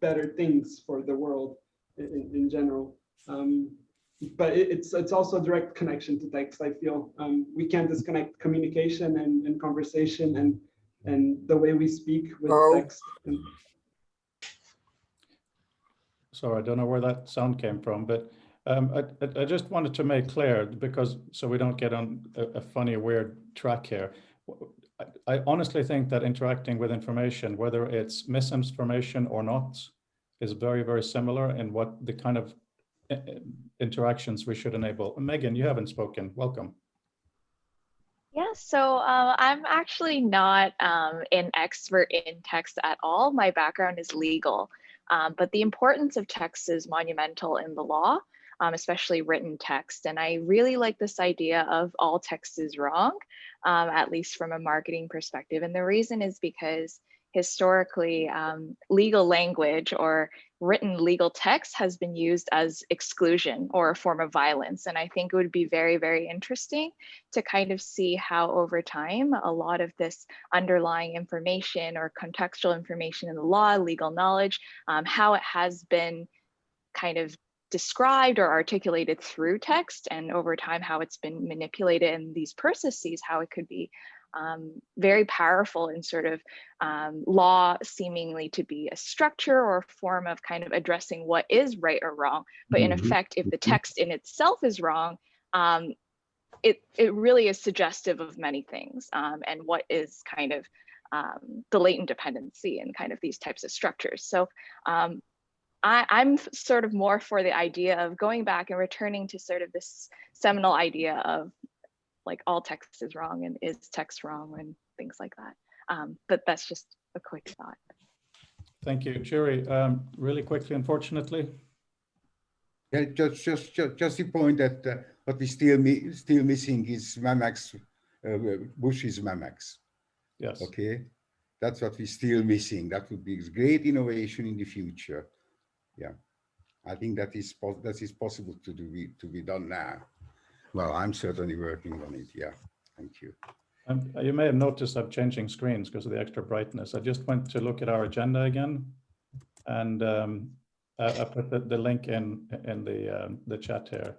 better things for the world in general. But it's also a direct connection to text, I feel. We can't disconnect communication and conversation and the way we speak with text. Sorry, I don't know where that sound came from, but I just wanted to make clear, because so we don't get on a funny, weird track here. I honestly think that interacting with information, whether it's misinformation or not, is very, very similar in what the kind of interactions we should enable. Megan, you haven't spoken. Welcome. Yeah, so I'm actually not an expert in text at all. My background is legal, but the importance of text is monumental in the law, especially written text. And I really like this idea of all text is wrong, at least from a marketing perspective. And the reason is because historically, legal language or written legal text has been used as exclusion or a form of violence. And I think it would be very, very interesting to kind of see how over time, a lot of this underlying information or contextual information in the law, legal knowledge, how it has been kind of described or articulated through text, and over time, how it's been manipulated in these processes, how it could be very powerful in sort of law seemingly to be a structure or a form of kind of addressing what is right or wrong. But in effect, if the text in itself is wrong, it really is suggestive of many things and what is kind of the latent dependency in kind of these types of structures. So I'm sort of more for the idea of going back and returning to sort of this seminal idea of like all text is wrong and is text wrong and things like that. But that's just a quick thought. Thank you, Jerry. Really quickly, unfortunately. Yeah, just the point that what we still missing is Memax, Bush's Memax. Yes. Okay, that's what we're still missing. That would be great innovation in the future. Yeah, I think that is possible to be done now. Well, I'm certainly working on it. Yeah, thank you. You may have noticed I'm changing screens because of the extra brightness. I just went to look at our agenda again, and I put the link in the chat here.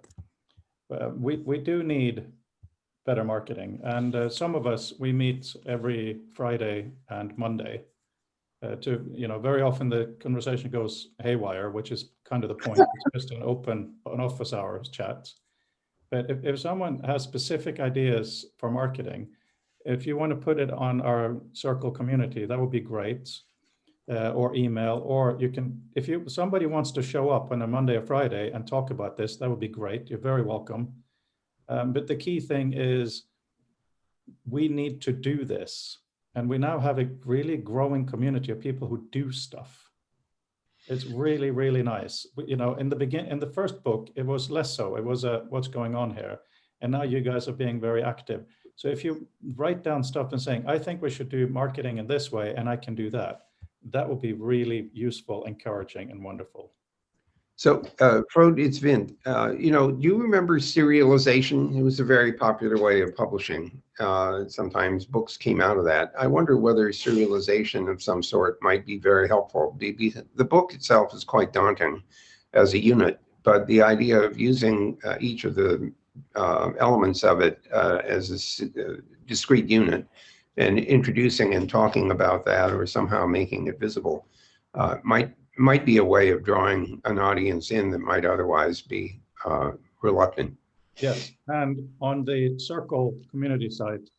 We do need better marketing, and some of us, we meet every Friday and Monday. Very often the conversation goes haywire, which is kind of the point. It's just an office hours chat. But if someone has specific ideas for marketing, if you want to put it on our Circle community, that would be great, or email, or you can, if somebody wants to show up on a Monday or Friday and talk about this, that would be great. You're very welcome. But the key thing is we need to do this. And we now have a really growing community of people who do stuff. It's really, really nice. You know, in the first book, it was less so. It was what's going on here. And now you guys are being very active. So if you write down stuff and saying, I think we should do marketing in this way, and I can do that, that will be really useful, encouraging, and wonderful. So, Frode, it's Vint. You know, do you remember serialization? It was a very popular way of publishing. Sometimes books came out of that. I wonder whether serialization of some sort might be very helpful. The book itself is quite daunting as a unit, but the idea of using each of the elements of it as a discrete unit and introducing and talking about that, or somehow making it visible, might be a way of drawing an audience in that might otherwise be reluctant. Yes, and on the Circle community site,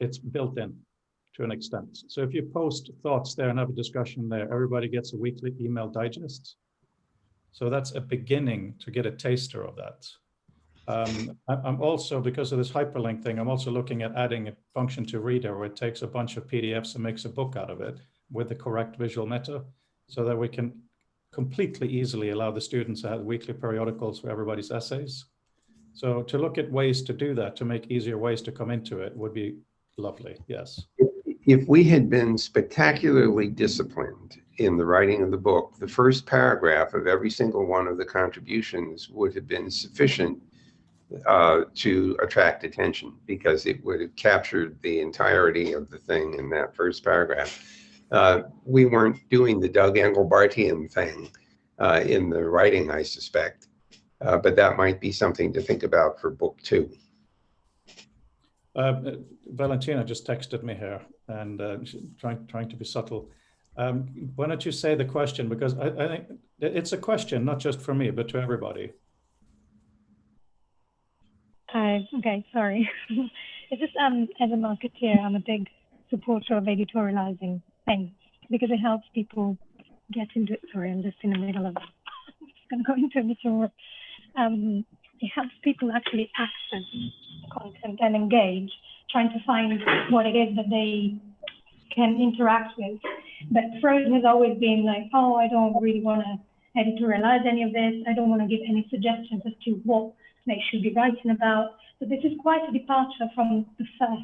it's built in to an extent. So if you post thoughts there and have a discussion there, everybody gets a weekly email digest. So that's a beginning to get a taster of that. I'm also, because of this hyperlink thing, I'm also looking at adding a function to Reader where it takes a bunch of PDFs and makes a book out of it with the correct visual meta, so that we can completely easily allow the students to have weekly periodicals for everybody's essays. So to look at ways to do that, to make easier ways to come into it, would be lovely, yes. If we had been spectacularly disciplined in the writing of the book, the first paragraph of every single one of the contributions would have been sufficient to attract attention, because it would have captured the entirety of the thing in that first paragraph. We weren't doing the Doug Engelbartian thing in the writing, I suspect, but that might be something to think about for book 2. Valentina just texted me here and trying to be subtle. Why don't you say the question, because I think it's a question, not just for me, but to everybody. Okay, sorry. It's just as a marketeer, I'm a big supporter of editorializing things because it helps people get into it. Sorry, I'm just in the middle of going to go into a meeting. It helps people actually access content and engage, trying to find what it is that they can interact with. But Frode has always been like, oh, I don't really want to editorialize any of this. I don't want to give any suggestions as to what they should be writing about. So this is quite a departure from the first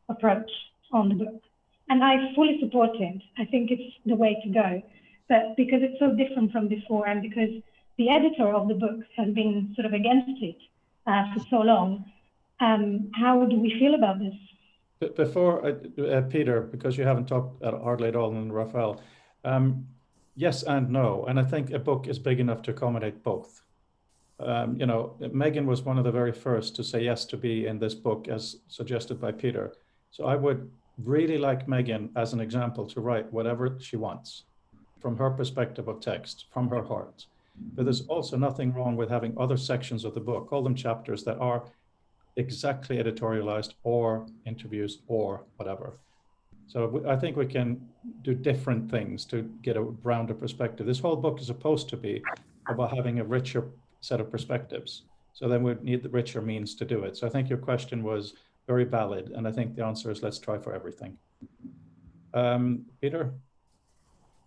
approach on the book. And I fully support it. I think it's the way to go. But because it's so different from before, and because the editor of the book has been sort of against it for so long, how do we feel about this? But before, Peter, because you haven't talked hardly at all, and Raphael, yes and no. And I think a book is big enough to accommodate both. You know, Megan was one of the very first to say yes to be in this book as suggested by Peter. So I would really like Megan as an example to write whatever she wants from her perspective of text, from her heart. But there's also nothing wrong with having other sections of the book, call them chapters, that are exactly editorialized or interviews or whatever. So I think we can do different things to get a rounder perspective. This whole book is supposed to be about having a richer set of perspectives. So then we need the richer means to do it. So I think your question was very valid. And I think the answer is let's try for everything. Peter?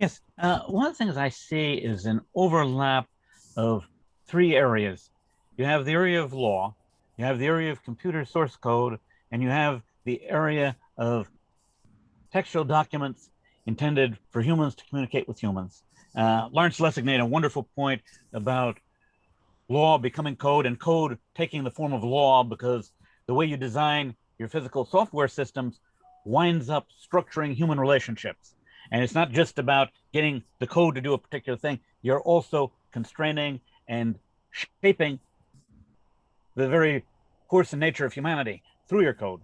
Yes, one of the things I see is an overlap of 3 areas. You have the area of law, you have the area of computer source code, and you have the area of textual documents intended for humans to communicate with humans. Lawrence Lessig made a wonderful point about law becoming code and code taking the form of law, because the way you design your physical software systems winds up structuring human relationships. And it's not just about getting the code to do a particular thing. You're also constraining and shaping the very course and nature of humanity through your code.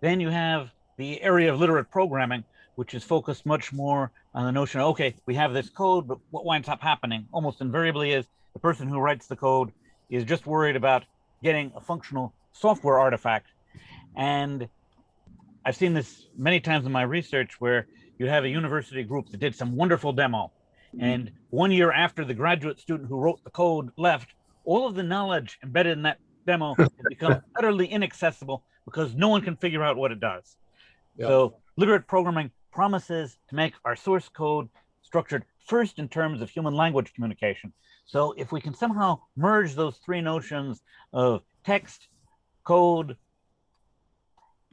Then you have the area of literate programming, which is focused much more on the notion of, okay, we have this code, but what winds up happening almost invariably is the person who writes the code is just worried about getting a functional software artifact. And I've seen this many times in my research where you have a university group that did some wonderful demo. And 1 year after the graduate student who wrote the code left, all of the knowledge embedded in that demo has become utterly inaccessible because no one can figure out what it does. Yeah. So literate programming promises to make our source code structured first in terms of human language communication. So if we can somehow merge those three notions of text, code,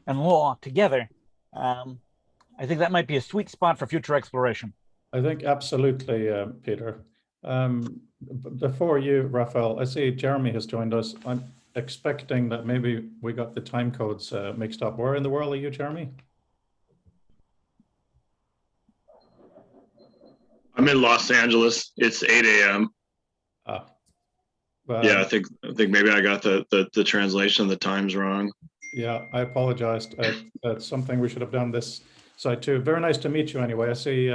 and law together, I think that might be a sweet spot for future exploration. I think absolutely, Peter. Before you, Raphael, I see Jeremy has joined us. I'm expecting that maybe we got the time codes mixed up. Where in the world are you, Jeremy? I'm in Los Angeles. It's 8 a.m. Yeah, I think maybe I got the translation of the times wrong. Yeah, I apologized. That's something we should have done this side too. Very nice to meet you anyway. I see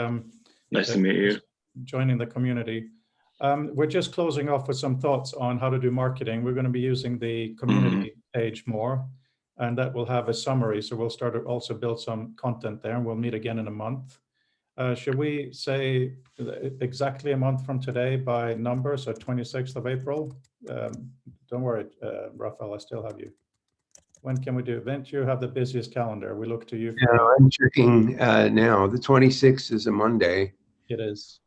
nice to meet you. Joining the community. We're just closing off with some thoughts on how to do marketing. We're going to be using the community page more, and that will have a summary. So we'll start to also build some content there, and we'll meet again in a month. Should we say exactly a month from today by number, so 26th of April? Don't worry, Raphael, I still have you. When can we do it? Vint, you have the busiest calendar. We look to you. For I'm checking now. The 26th is a Monday. It is.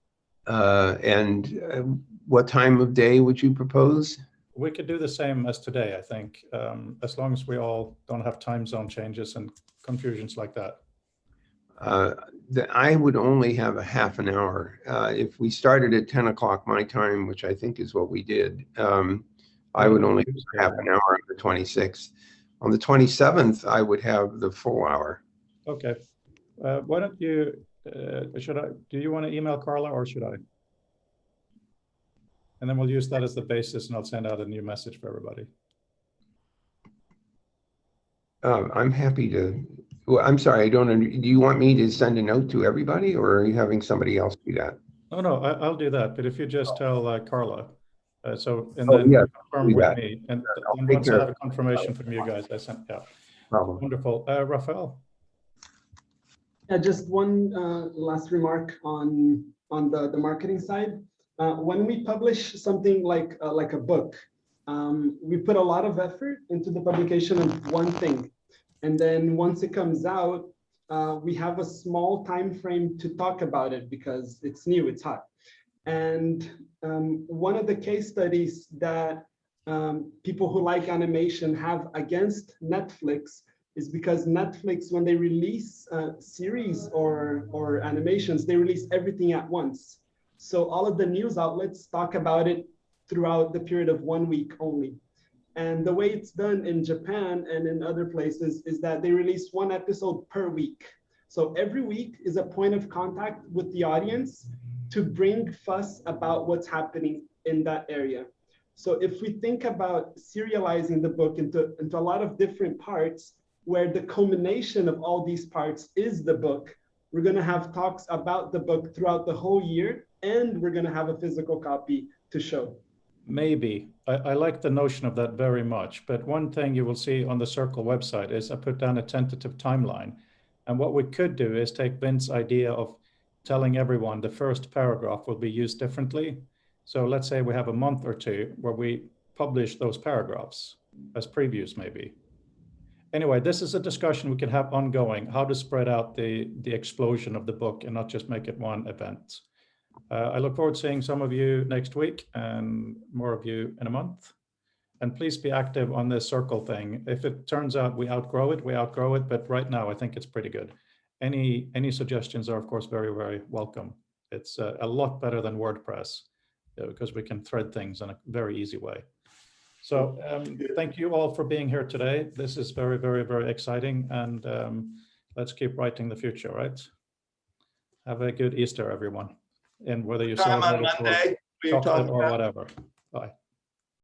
And what time of day would you propose? We could do the same as today, I think, as long as we all don't have time zone changes and confusions like that. I would only have a half an hour. If we started at 10 o'clock my time, which I think is what we did, I would only have half an hour on the 26th. On the 27th, I would have the full hour. Okay. Why don't you, do you want to email Carla or should I? And then we'll use that as the basis and I'll send out a new message for everybody. I'm happy to. Well, I'm sorry, I don't. Do you want me to send a note to everybody, or are you having somebody else do that? No, I'll do that. But if you just tell Carla, then yeah, confirm with me, and once I have a confirmation from you guys, I sent. Yeah, wonderful. Raphael. Yeah, just one last remark on the marketing side. When we publish something like a book, we put a lot of effort into the publication of one thing. And then once it comes out, we have a small time frame to talk about it because it's new, it's hot. And one of the case studies that people who like animation have against Netflix is because Netflix, when they release series or animations, they release everything at once. So all of the news outlets talk about it throughout the period of 1 week only. And the way it's done in Japan and in other places is that they release one episode per week. So every week is a point of contact with the audience to bring fuss about what's happening in that area. So if we think about serializing the book into a lot of different parts, where the culmination of all these parts is the book, we're gonna have talks about the book throughout the whole year, and we're gonna have a physical copy to show. Maybe. I like the notion of that very much. But one thing you will see on the Circle website is I put down a tentative timeline. And what we could do is take Vint's idea of telling everyone the first paragraph will be used differently. So let's say we have a month or two where we publish those paragraphs as previews maybe. Anyway, this is a discussion we can have ongoing, how to spread out the explosion of the book and not just make it one event. I look forward to seeing some of you next week and more of you in a month. And please be active on this Circle thing. If it turns out we outgrow it, we outgrow it. But right now, I think it's pretty good. Any suggestions are, of course, very, very welcome. It's a lot better than WordPress because we can thread things in a very easy way. So thank you all for being here today. This is very, very, very exciting. And let's keep writing the future, right? Have a good Easter, everyone. And whether you celebrate it or chocolate or whatever. Bye.